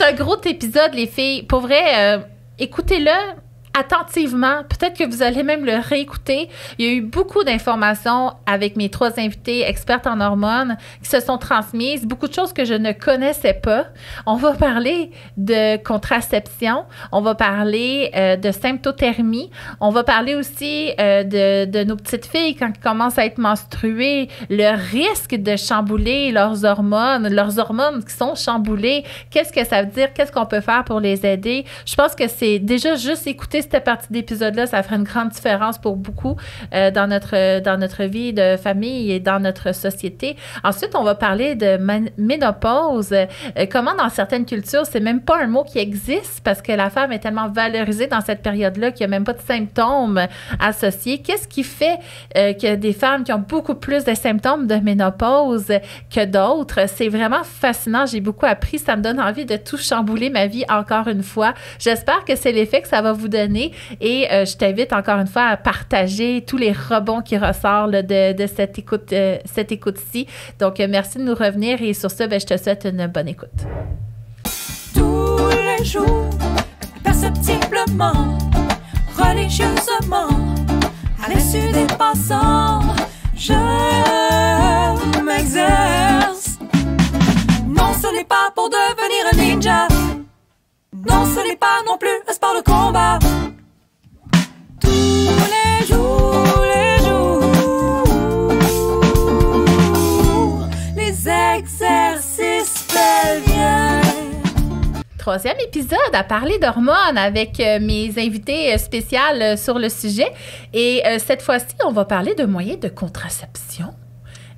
c'est un gros épisode, les filles. Pour vrai, écoutez-le attentivement. Peut-être que vous allez même le réécouter. Il y a eu beaucoup d'informations avec mes 3 invités expertes en hormones qui se sont transmises. Beaucoup de choses que je ne connaissais pas. On va parler de contraception. On va parler de symptothermie. On va parler aussi de nos petites filles quand elles commencent à être menstruées, le risque de chambouler leurs hormones qui sont chamboulées. Qu'est-ce que ça veut dire? Qu'est-ce qu'on peut faire pour les aider? Je pense que c'est déjà juste écouter cette partie d'épisode-là, ça ferait une grande différence pour beaucoup dans notre vie de famille et dans notre société. Ensuite, on va parler de ménopause. Comment dans certaines cultures, c'est même pas un mot qui existe parce que la femme est tellement valorisée dans cette période-là qu'il n'y a même pas de symptômes associés. Qu'est-ce qui fait que des femmes qui ont beaucoup plus de symptômes de ménopause que d'autres? C'est vraiment fascinant. J'ai beaucoup appris. Ça me donne envie de tout chambouler ma vie encore une fois. J'espère que c'est l'effet que ça va vous donner. Et je t'invite encore une fois à partager tous les rebonds qui ressortent là, de cette écoute-ci. Donc, merci de nous revenir et sur ce, je te souhaite une bonne écoute. Tous les jours, perceptiblement, religieusement, à l'insu des passants, je m'exerce. Non, ce n'est pas pour devenir un ninja. Non, ce n'est pas non plus un sport de combat. Tous les jours, les exercices pelviens. 3e épisode à parler d'hormones avec mes invités spéciales sur le sujet. Et cette fois-ci, on va parler de moyens de contraception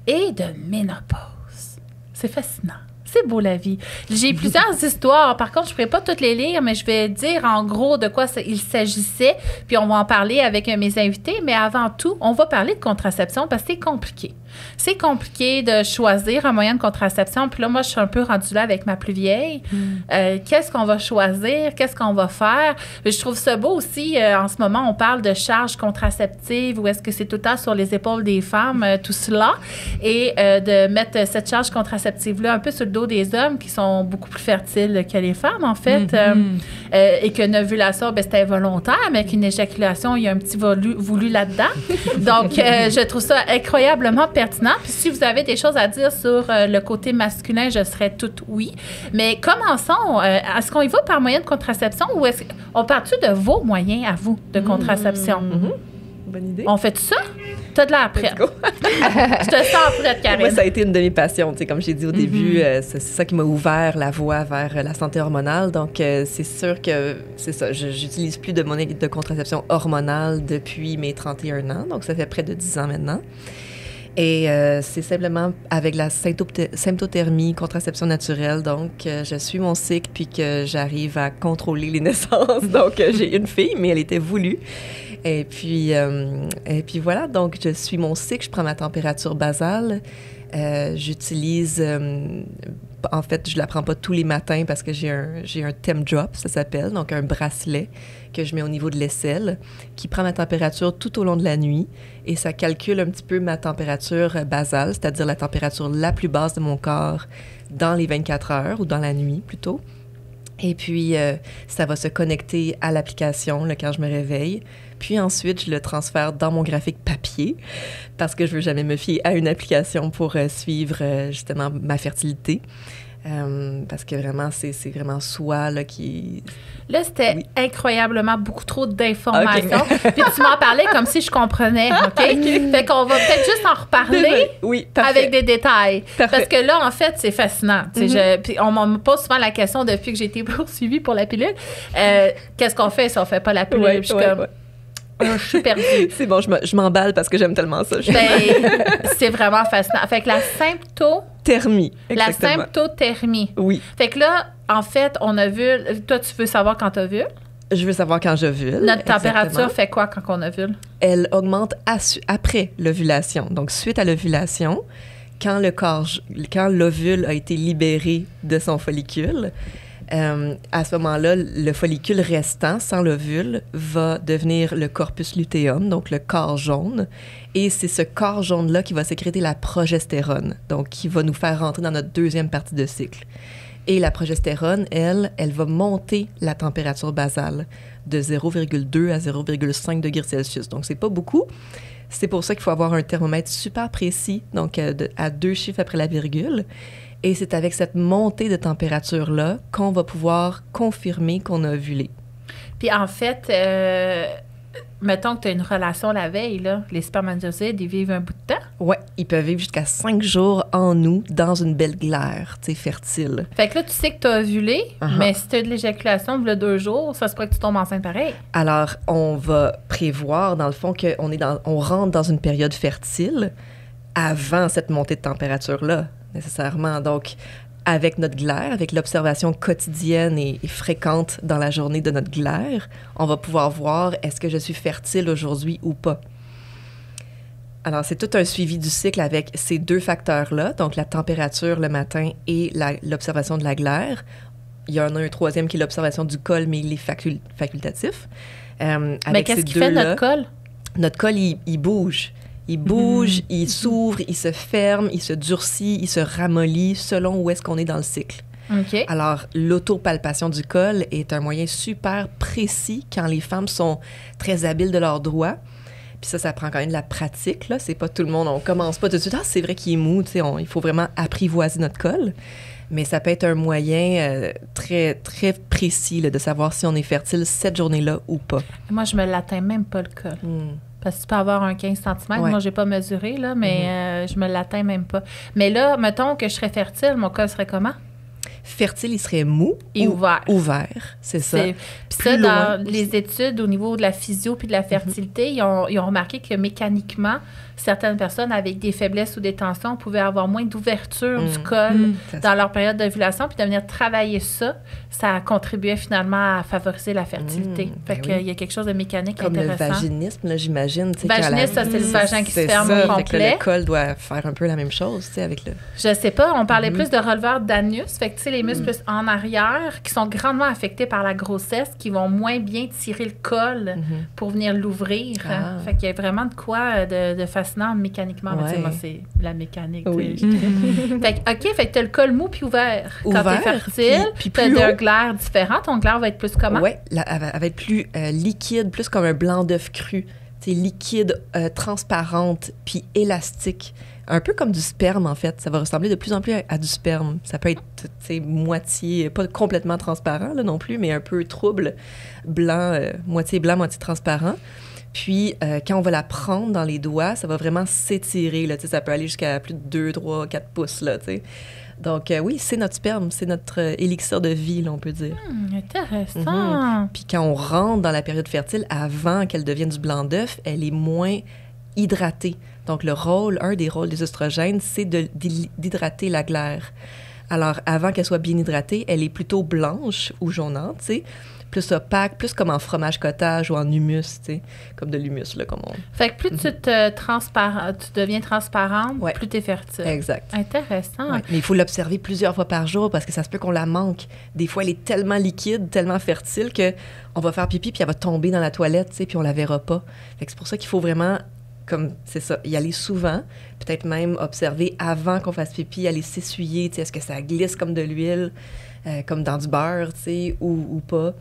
et de ménopause. C'est fascinant. C'est beau la vie. J'ai plusieurs histoires. Par contre, je ne pourrais pas toutes les lire, mais je vais dire en gros de quoi il s'agissait. Puis on va en parler avec mes invités. Mais avant tout, on va parler de contraception parce que c'est compliqué. C'est compliqué de choisir un moyen de contraception. Puis là, moi, je suis un peu rendue là avec ma plus vieille. Qu'est-ce qu'on va choisir? Qu'est-ce qu'on va faire? Je trouve ça beau aussi. En ce moment, on parle de charge contraceptive ou est-ce que c'est tout le temps sur les épaules des femmes, tout cela. Et de mettre cette charge contraceptive-là un peu sur le dos des hommes qui sont beaucoup plus fertiles que les femmes, en fait. Et qu'une ovulation, c'est involontaire, mais qu'une éjaculation, il y a un petit voulu là-dedans. Donc, je trouve ça incroyablement pertinent. Puis si vous avez des choses à dire sur le côté masculin, je serais toute oui. Mais commençons. Est-ce qu'on y va par moyen de contraception ou est-ce qu'on part-tu de vos moyens à vous de contraception? Bonne idée. On fait ça? T'as de l'air prête. Je te sens prête, Karine. Moi, ça a été une de mes passions. Tu sais, comme j'ai dit au début, c'est ça qui m'a ouvert la voie vers la santé hormonale. Donc, c'est sûr que c'est ça. J'utilise plus de monnaie de contraception hormonale depuis mes 31 ans. Donc, ça fait près de 10 ans maintenant. Et c'est simplement avec la symptothermie, contraception naturelle. Donc, je suis mon cycle puis que j'arrive à contrôler les naissances. Donc, j'ai une fille, mais elle était voulue. Et puis voilà, donc je suis mon cycle, je prends ma température basale. J'utilise... en fait, je la prends pas tous les matins parce que j'ai un Tem Drop, ça s'appelle, donc un bracelet que je mets au niveau de l'aisselle qui prend ma température tout au long de la nuit et ça calcule un petit peu ma température basale, c'est-à-dire la température la plus basse de mon corps dans les 24 heures ou dans la nuit plutôt. Et puis, ça va se connecter à l'application là, quand je me réveille. Puis ensuite, je le transfère dans mon graphique papier parce que je veux jamais me fier à une application pour suivre justement ma fertilité. Parce que vraiment, c'est vraiment soi là, qui... Là, c'était incroyablement beaucoup trop d'informations. Okay. Puis tu m'en parlais comme si je comprenais, OK? Fait qu'on va peut-être juste en reparler avec des détails. Parfait. Parce que là, en fait, c'est fascinant. Puis on me pose souvent la question depuis que j'ai été poursuivie pour la pilule. Qu'est-ce qu'on fait si on fait pas la pilule? Je suis comme... Je suis perdue. C'est bon, je m'emballe parce que j'aime tellement ça. C'est vraiment fascinant. Fait que la symptothermie. La symptothermie. Oui. Fait que là, en fait, on ovule. Toi, tu veux savoir quand tu ovules? Je veux savoir quand j'ovule. Notre température fait quoi quand on ovule? Elle augmente après l'ovulation. Donc, suite à l'ovulation, quand l'ovule a été libéré de son follicule, à ce moment-là, le follicule restant, sans l'ovule, va devenir le corpus luteum, donc le corps jaune. Et c'est ce corps jaune-là qui va sécréter la progestérone, donc qui va nous faire rentrer dans notre deuxième partie de cycle. Et la progestérone, elle va monter la température basale de 0,2 à 0,5 degrés Celsius. Donc, c'est pas beaucoup. C'est pour ça qu'il faut avoir un thermomètre super précis, donc à 2 chiffres après la virgule. Et c'est avec cette montée de température-là qu'on va pouvoir confirmer qu'on a ovulé. Puis en fait, mettons que tu as une relation la veille, là, les spermatozoïdes, ils vivent un bout de temps. Oui, ils peuvent vivre jusqu'à 5 jours en nous dans une belle glaire, tu sais, fertile. Fait que là, tu sais que tu as ovulé, mais si tu as de l'éjaculation, il y a 2 jours, ça se pourrait que tu tombes enceinte pareil. Alors, on va prévoir, dans le fond, on rentre dans une période fertile avant cette montée de température-là, nécessairement. Donc, avec notre glaire, avec l'observation quotidienne et fréquente dans la journée de notre glaire, on va pouvoir voir est-ce que je suis fertile aujourd'hui ou pas. Alors, c'est tout un suivi du cycle avec ces 2 facteurs-là, donc la température le matin et l'observation de la glaire. Il y en a un troisième qui est l'observation du col, mais il est facultatif. Mais qu'est-ce qui fait notre col? Notre col, il bouge. Il bouge, il s'ouvre, il se ferme, il se durcit, il se ramollit selon où est-ce qu'on est dans le cycle. OK. Alors, l'autopalpation du col est un moyen super précis quand les femmes sont très habiles de leurs doigts. Puis ça prend quand même de la pratique, là. C'est pas tout le monde, on commence pas tout de suite. Ah, c'est vrai qu'il est mou, tu sais, il faut vraiment apprivoiser notre col. Mais ça peut être un moyen très, très précis là, de savoir si on est fertile cette journée-là ou pas. Moi, je me l'atteins même pas le col. Parce que tu peux avoir un 15 cm. Ouais. Moi, j'ai pas mesuré, là, mais je me l'atteins même pas. Mais là, mettons que je serais fertile, mon col serait comment? Fertile, il serait mou et ouvert. Ouvert, c'est ça. Puis ça, dans les études au niveau de la physio puis de la fertilité, ils ont remarqué que mécaniquement, certaines personnes avec des faiblesses ou des tensions pouvaient avoir moins d'ouverture du col dans leur période d'ovulation, puis de venir travailler ça, ça contribuait finalement à favoriser la fertilité. Fait qu'il y a quelque chose de mécanique comme intéressant. Comme le vaginisme, là, j'imagine. Vaginisme, ça, c'est le vagin qui se ferme au complet. Fait que le col doit faire un peu la même chose, tu sais, avec le... Je sais pas, on parlait plus de releveur d'anus, fait que tu sais, les muscles plus en arrière, qui sont grandement affectés par la grossesse, qui vont moins bien tirer le col pour venir l'ouvrir. Fait qu'il y a vraiment de quoi de fascinant mécaniquement. Mais tu sais, moi, c'est la mécanique. Oui. Fait que, OK, fait que t'as le col mou puis ouvert. Quand t'es fertile, puis t'as un glaire différent. Ton glaire va être plus comment? Oui, elle va être plus liquide, plus comme un blanc d'œuf cru. C'est liquide, transparente, puis élastique. Un peu comme du sperme, en fait. Ça va ressembler de plus en plus à du sperme. Ça peut être, tu sais, moitié, pas complètement transparent là, non plus, mais un peu trouble, blanc, moitié transparent. Puis, quand on va la prendre dans les doigts, ça va vraiment s'étirer. Là, ça peut aller jusqu'à plus de 2, 3, 4 pouces. Là, t'sais. Donc, oui, c'est notre sperme, c'est notre élixir de vie, là, on peut dire. Intéressant. Puis, quand on rentre dans la période fertile, avant qu'elle devienne du blanc d'œuf, elle est moins hydratée. Donc, un des rôles des oestrogènes, c'est d'hydrater la glaire. Alors, avant qu'elle soit bien hydratée, elle est plutôt blanche ou jaunâtre, tu sais, plus opaque, plus comme en fromage cottage ou en humus, tu sais, comme de l'humus, là, comme on... Fait que plus tu deviens transparente, plus tu es fertile. Exact. Intéressant. Ouais. Mais il faut l'observer plusieurs fois par jour parce que ça se peut qu'on la manque. Des fois, elle est tellement liquide, tellement fertile qu'on va faire pipi puis elle va tomber dans la toilette, tu sais, puis on la verra pas. Fait que c'est pour ça qu'il faut vraiment... c'est ça, y aller souvent, peut-être même observer avant qu'on fasse pipi, aller s'essuyer, tu sais, est-ce que ça glisse comme de l'huile, comme dans du beurre, tu sais, ou pas.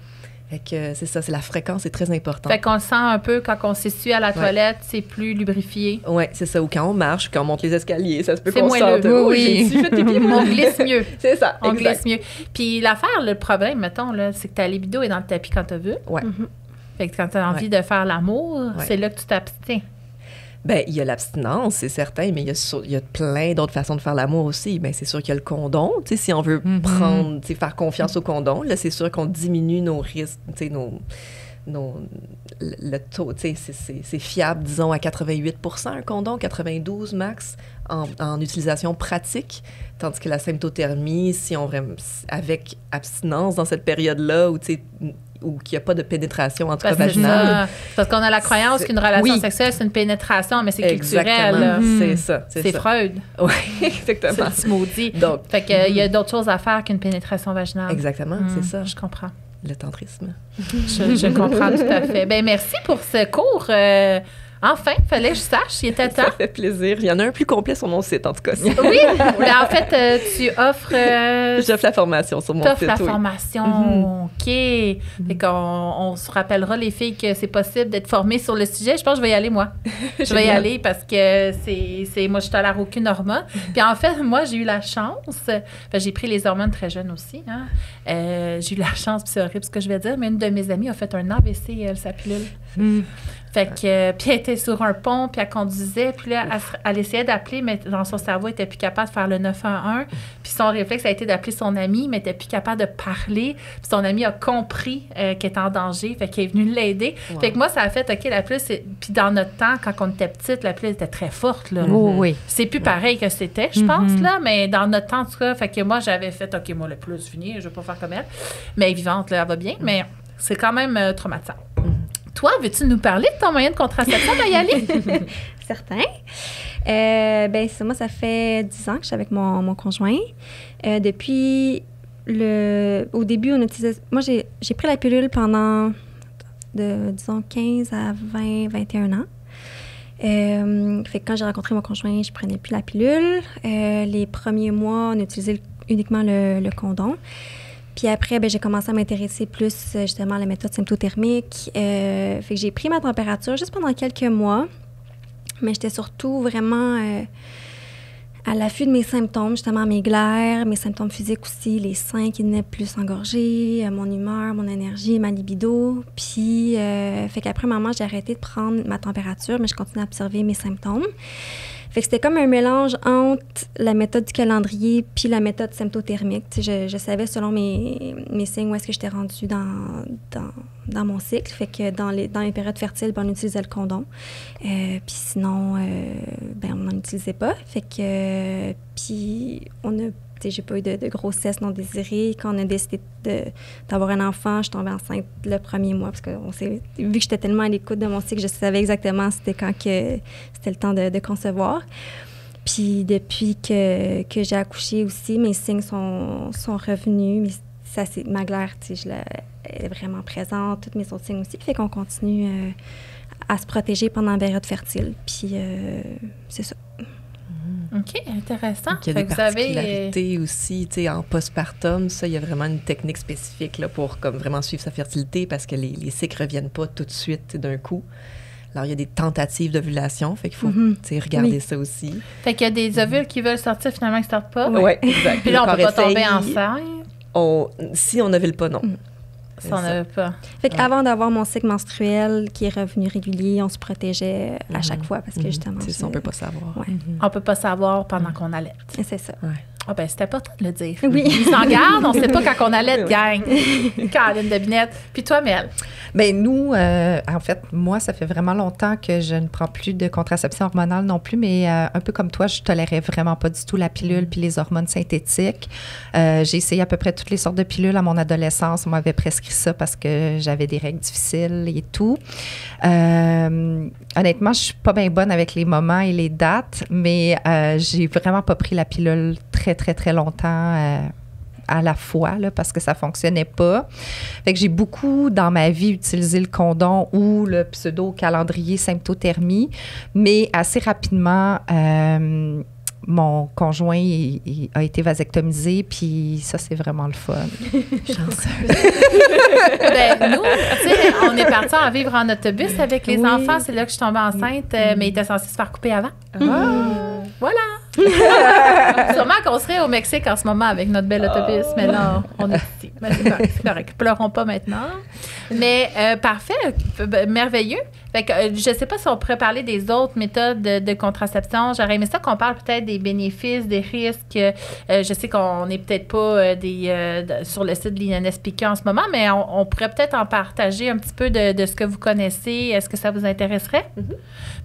Fait que c'est ça, c'est la fréquence, c'est très important. Fait qu'on le sent un peu quand on s'essuie à la toilette, c'est plus lubrifié. Oui, c'est ça, ou quand on marche, quand on monte les escaliers, ça se peut qu'on sente. Oui. J'ai fait pipi, on glisse mieux. C'est ça, on glisse mieux. Puis l'affaire, le problème, mettons, là, c'est que ta libido est dans le tapis quand t'as vu. Ouais. Fait que quand t'as envie de faire l'amour, c'est là que tu t'abstiens. Bien, il y a l'abstinence, c'est certain, mais il y a plein d'autres façons de faire l'amour aussi. Bien, c'est sûr qu'il y a le condom. Tu sais, si on veut faire confiance au condom, là, c'est sûr qu'on diminue nos risques, tu sais, le taux, tu sais, c'est fiable, disons, à 88% un condom, 92 max en utilisation pratique, tandis que la symptothermie, si on avec abstinence dans cette période-là, où tu sais, ou qu'il n'y a pas de pénétration intravaginale. Parce qu'on a la croyance qu'une relation sexuelle, c'est une pénétration, mais c'est culturel. C'est ça. C'est Freud. Oui, exactement. C'est le petit maudit. Donc, fait qu'il y a d'autres choses à faire qu'une pénétration vaginale. Exactement, c'est ça. Je comprends. Le tantrisme. Je comprends tout à fait. Bien, merci pour ce cours. Enfin, fallait que je sache, il était temps. Ça fait plaisir. Il y en a un plus complet sur mon site, en tout cas. Oui, mais en fait, tu offres... J'offre la formation sur mon site, T'offres la formation, OK. Fait qu'on se rappellera, les filles, que c'est possible d'être formées sur le sujet. Je pense que je vais y aller, moi. Je vais y aller parce que moi, je tolère aucune hormone. Puis en fait, moi, j'ai eu la chance... j'ai pris les hormones très jeune aussi. Hein. J'ai eu la chance, puis c'est horrible ce que je vais dire, mais une de mes amies a fait un AVC, elle, sa pilule. Fait que, puis elle était sur un pont, puis elle conduisait, puis là, elle essayait d'appeler, mais dans son cerveau, elle n'était plus capable de faire le 911. Puis son réflexe a été d'appeler son amie, mais elle n'était plus capable de parler. Puis son amie a compris qu'elle était en danger, fait qu'elle est venue l'aider. Wow. Fait que moi, ça a fait, OK, la pilule, puis dans notre temps, quand on était petite, la pilule était très forte, là. Oui. C'est plus pareil que c'était, je pense, là, mais dans notre temps, en tout cas, fait que moi, j'avais fait, OK, moi, la pilule, c'est fini, je vais pas faire comme elle. Mais elle est vivante, là, elle va bien, mais c'est quand même traumatisant. Toi, veux-tu nous parler de ton moyen de contraception, Maïali? Certain. Moi, ça fait 10 ans que je suis avec mon conjoint. Depuis au début, on utilisait... Moi, j'ai pris la pilule pendant, disons, 15 à 20, 21 ans. Fait que quand j'ai rencontré mon conjoint, je prenais plus la pilule. Les premiers mois, on utilisait uniquement le condom. Puis après, j'ai commencé à m'intéresser plus justement à la méthode symptothermique. Fait que j'ai pris ma température juste pendant quelques mois. Mais j'étais surtout vraiment à l'affût de mes symptômes, justement mes glaires, mes symptômes physiques aussi, les seins qui venaient plus engorgés, mon humeur, mon énergie, ma libido. Puis, fait qu'après un moment, j'ai arrêté de prendre ma température, mais je continuais à observer mes symptômes. Fait que c'était comme un mélange entre la méthode du calendrier puis la méthode symptothermique. Tu sais, je savais selon mes signes où est-ce que j'étais rendue dans mon cycle. Fait que dans les périodes fertiles, on utilisait le condom. Puis sinon, on n'en utilisait pas. Fait que, puis j'ai pas eu de grossesse non désirée. Quand on a décidé d'avoir un enfant, je suis tombée enceinte le premier mois parce que vu que j'étais tellement à l'écoute de mon cycle, je savais exactement c'était quand que c'était le temps de concevoir. Puis depuis que j'ai accouché aussi, mes signes sont revenus. Mais ça, ma glaire, elle est vraiment présente. Tous mes autres signes aussi. Fait qu'on continue à se protéger pendant la période fertile. Puis c'est ça. OK, intéressant. Il y a des particularités aussi, tu sais, en postpartum, ça, il y a vraiment une technique spécifique là, pour comme, vraiment suivre sa fertilité parce que les cycles ne reviennent pas tout de suite d'un coup. Alors, il y a des tentatives d'ovulation, fait qu'il faut regarder ça aussi. Fait qu'il y a des ovules qui veulent sortir, finalement, qui ne sortent pas. Oui, exact. Puis là, on ne peut pas tomber enceinte. Si on n'ovule pas, non. Si on n'avait pas. Fait qu'avant d'avoir mon cycle menstruel qui est revenu régulier, on se protégeait à chaque fois parce que justement... C'est ça, on ne peut pas savoir. Ouais. On ne peut pas savoir pendant qu'on allait. C'est ça. Ouais. Ah ben, c'est important de le dire. Oui. Ils s'en gardent, on ne sait pas quand on allait, gang. Caroline de Binette. Puis toi, Mel? Bien, nous, en fait, moi, ça fait vraiment longtemps que je ne prends plus de contraception hormonale non plus, mais un peu comme toi, je tolérais vraiment pas du tout la pilule puis les hormones synthétiques. J'ai essayé à peu près toutes les sortes de pilules à mon adolescence. On m'avait prescrit ça parce que j'avais des règles difficiles et tout. Honnêtement, je suis pas bien bonne avec les moments et les dates, mais j'ai vraiment pas pris la pilule très, très, très longtemps à la fois, là, parce que ça fonctionnait pas. Fait que j'ai beaucoup, dans ma vie, utilisé le condom ou le pseudo-calendrier symptothermie, mais assez rapidement, mon conjoint a été vasectomisé, puis ça, c'est vraiment le fun. Chanceuse. Nous, tu sais, on est partis en vivre en autobus avec les enfants. C'est là que je suis tombée enceinte, mais il était censé se faire couper avant. Voilà! Sûrement qu'on serait au Mexique en ce moment avec notre bel autobus, mais là, on est ici. Mais c'est correct. Pleurons pas maintenant. Mais parfait, merveilleux. Fait que, je ne sais pas si on pourrait parler des autres méthodes de contraception. J'aurais aimé ça qu'on parle peut-être des bénéfices, des risques. Je sais qu'on n'est peut-être pas sur le site de l'INSPQ en ce moment, mais on pourrait peut-être en partager un petit peu de ce que vous connaissez. Est-ce que ça vous intéresserait? Mm-hmm.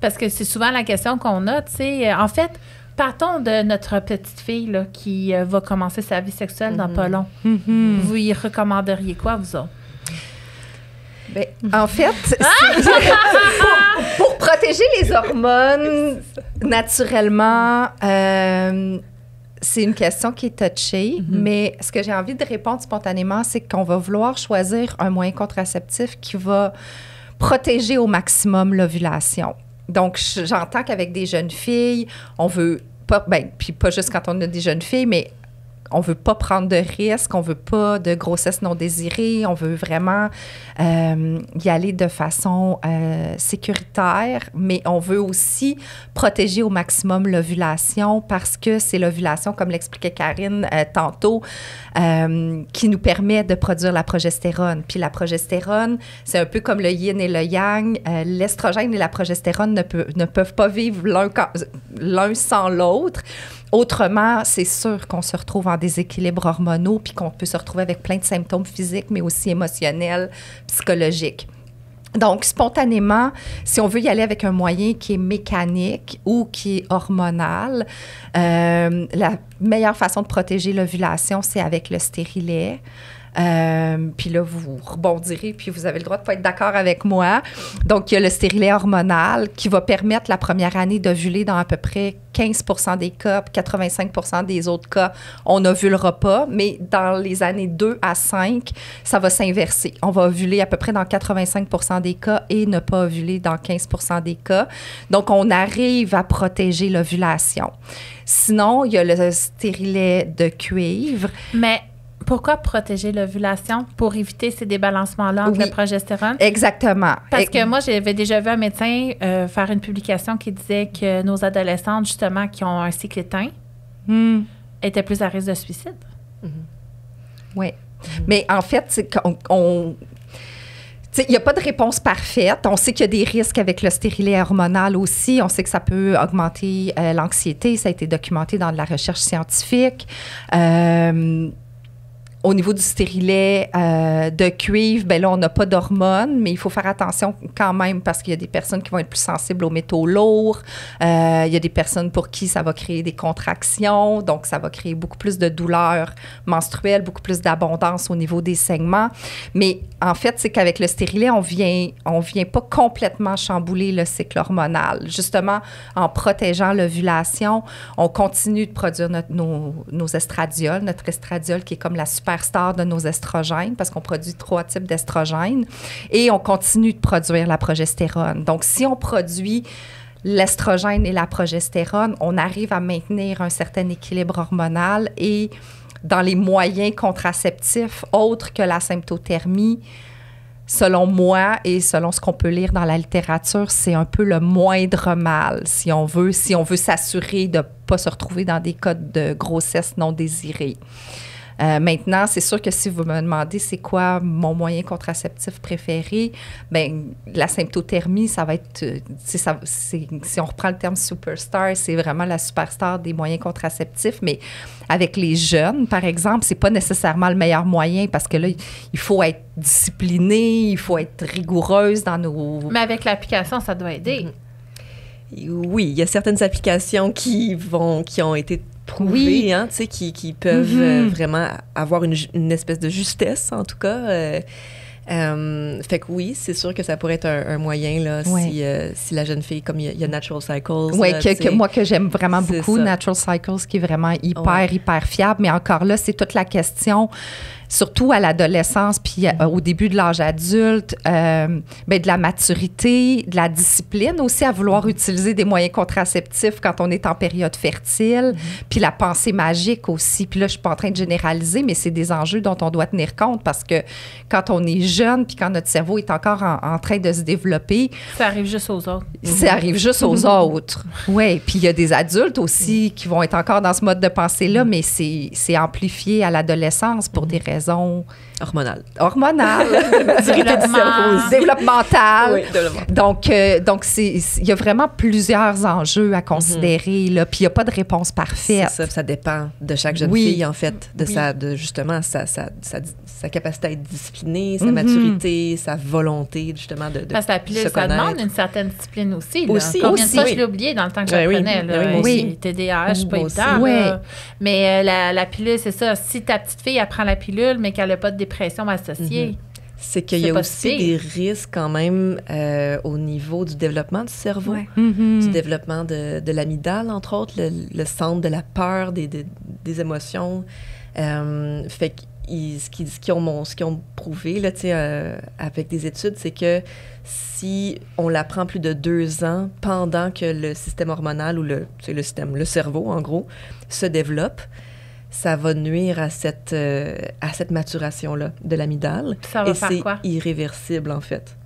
Parce que c'est souvent la question qu'on a, tu sais. En fait, partons de notre petite fille là, qui va commencer sa vie sexuelle dans pas long. Mm-hmm. Vous y recommanderiez quoi, vous autres? Bien, en fait, pour protéger les hormones, naturellement, c'est une question qui est touchée, mais ce que j'ai envie de répondre spontanément, c'est qu'on va vouloir choisir un moyen contraceptif qui va protéger au maximum l'ovulation. Donc, j'entends qu'avec des jeunes filles, on veut pas, puis pas juste quand on a des jeunes filles, mais on veut pas prendre de risques, on veut pas de grossesse non désirée, on veut vraiment y aller de façon sécuritaire, mais on veut aussi protéger au maximum l'ovulation parce que c'est l'ovulation, comme l'expliquait Karine tantôt, qui nous permet de produire la progestérone. Puis la progestérone, c'est un peu comme le yin et le yang. L'estrogène et la progestérone ne peuvent pas vivre l'un sans l'autre. Autrement, c'est sûr qu'on se retrouve en déséquilibre hormonaux puis qu'on peut se retrouver avec plein de symptômes physiques, mais aussi émotionnels, psychologiques. Donc, spontanément, si on veut y aller avec un moyen qui est mécanique ou qui est hormonal, la meilleure façon de protéger l'ovulation, c'est avec le stérilet. Puis là, vous rebondirez, puis vous avez le droit de ne pas être d'accord avec moi. Donc, il y a le stérilet hormonal qui va permettre la première année d'ovuler dans à peu près 15 des cas, 85 des autres cas, on n'ovulera pas, mais dans les années 2 à 5, ça va s'inverser. On va ovuler à peu près dans 85 des cas et ne pas ovuler dans 15 des cas. Donc, on arrive à protéger l'ovulation. Sinon, il y a le stérilet de cuivre. Mais pourquoi protéger l'ovulation? Pour éviter ces débalancements-là entre la progestérone? Exactement. Parce que moi, j'avais déjà vu un médecin faire une publication qui disait que nos adolescentes, justement, qui ont un cycle éteint, étaient plus à risque de suicide. Oui. Mais en fait, c'est qu'on... Il n'y a pas de réponse parfaite. On sait qu'il y a des risques avec le stérilet hormonal aussi. On sait que ça peut augmenter l'anxiété. Ça a été documenté dans de la recherche scientifique. Au niveau du stérilet de cuivre, bien là, on n'a pas d'hormones, mais il faut faire attention quand même parce qu'il y a des personnes qui vont être plus sensibles aux métaux lourds. Il y a des personnes pour qui ça va créer des contractions, donc ça va créer beaucoup plus de douleurs menstruelles, beaucoup plus d'abondance au niveau des saignements. Mais en fait, c'est qu'avec le stérilet, on vient pas complètement chambouler le cycle hormonal. Justement, en protégeant l'ovulation, on continue de produire nos estradioles, notre estradiol qui est comme la superstar de nos estrogènes parce qu'on produit 3 types d'estrogènes et on continue de produire la progestérone. Donc, si on produit l'estrogène et la progestérone, on arrive à maintenir un certain équilibre hormonal et dans les moyens contraceptifs autres que la symptothermie, selon moi et selon ce qu'on peut lire dans la littérature, c'est un peu le moindre mal, si on veut s'assurer de ne pas se retrouver dans des cas de grossesse non désirée. Maintenant, c'est sûr que si vous me demandez c'est quoi mon moyen contraceptif préféré, bien, la symptothermie, ça va être, si on reprend le terme superstar, c'est vraiment la superstar des moyens contraceptifs, mais avec les jeunes, par exemple, c'est pas nécessairement le meilleur moyen parce que là, il faut être discipliné, il faut être rigoureuse dans nos... Mais avec l'application, ça doit aider. Oui, il y a certaines applications qui ont été prouvées, hein, tu sais, qui peuvent vraiment avoir une espèce de justesse, en tout cas. Fait que oui, c'est sûr que ça pourrait être un moyen, là, si la jeune fille, comme il y a Natural Cycles. Oui, moi, que j'aime vraiment beaucoup, Natural Cycles, qui est vraiment hyper fiable. Mais encore là, c'est toute la question, surtout à l'adolescence, puis au début de l'âge adulte, de la maturité, de la discipline aussi à vouloir utiliser des moyens contraceptifs quand on est en période fertile, puis la pensée magique aussi. Puis là, je suis pas en train de généraliser, mais c'est des enjeux dont on doit tenir compte parce que quand on est jeune, puis quand notre cerveau est encore en train de se développer... Ça arrive juste aux autres. Ça arrive juste aux autres. Oui, puis il y a des adultes aussi qui vont être encore dans ce mode de pensée-là, mais c'est amplifié à l'adolescence pour des raisons hormonales. Développementales. Oui, développementales. Donc il y a vraiment plusieurs enjeux à considérer, là, puis il n'y a pas de réponse parfaite. Ça dépend de chaque jeune fille, en fait, justement sa capacité à être disciplinée, sa maturité, sa volonté, justement, de parce que la pilule, ça demande une certaine discipline aussi. Là. Aussi, combien de fois je l'ai oublié dans le temps que j'apprenais? Oui. TDAH, pas évident. Mais la pilule, c'est ça. Si ta petite fille apprend la pilule, mais qu'elle n'a pas de dépression associée. C'est qu'il y a aussi des risques quand même au niveau du développement du cerveau, du développement de l'amygdale, entre autres, le centre de la peur, des émotions. Fait ce qu'ils ont prouvé là, avec des études, c'est que si on la prend plus de 2 ans pendant que le système hormonal ou le cerveau, en gros, se développe, ça va nuire à cette maturation-là de l'amygdale. Ça va faire quoi? C'est irréversible, en fait.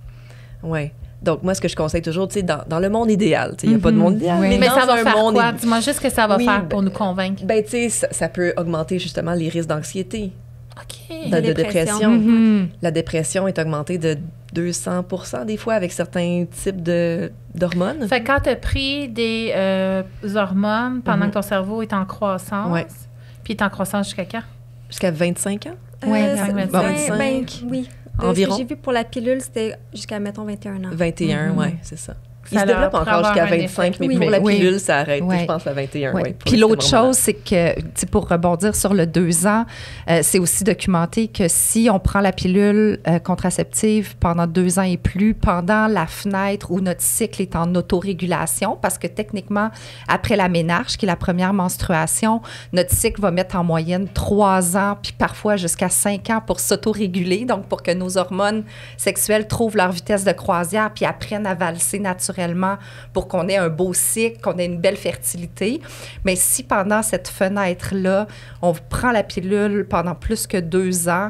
Oui. Donc, moi, ce que je conseille toujours, tu sais, dans le monde idéal, il n'y a pas de monde idéal, Oui. Mais dans ça va un faire monde quoi? Dis-moi juste ce que ça va faire pour nous convaincre. Ben, tu sais, ça peut augmenter justement les risques d'anxiété, OK. de dépression. Mhm. La dépression est augmentée de 200% des fois avec certains types d'hormones. Fait que quand tu as pris des hormones pendant que ton cerveau est en croissance, Ouais. puis il est en croissance jusqu'à quand? Jusqu'à 25 ans Ouais, ça- ben, 25. oui. Environ. Ce que j'ai vu pour la pilule, c'était jusqu'à, mettons, 21 ans. 21, oui, c'est ça. Il Ça se développe pourrait encore jusqu'à avoir un 25, effet. mais Oui. pour la Oui. pilule, ça arrête, Ouais. je pense, à 21. Ouais. ouais, pour Puis le l'autre système hormonal. chose, c'est que, tu sais, pour rebondir sur le 2 ans, c'est aussi documenté que si on prend la pilule contraceptive pendant 2 ans et plus, pendant la fenêtre où notre cycle est en autorégulation, parce que techniquement, après la ménarche, qui est la première menstruation, notre cycle va mettre en moyenne 3 ans, puis parfois jusqu'à 5 ans pour s'autoréguler, donc pour que nos hormones sexuelles trouvent leur vitesse de croisière, puis apprennent à valser naturellement pour qu'on ait un beau cycle, qu'on ait une belle fertilité. Mais si pendant cette fenêtre-là, on prend la pilule pendant plus que 2 ans,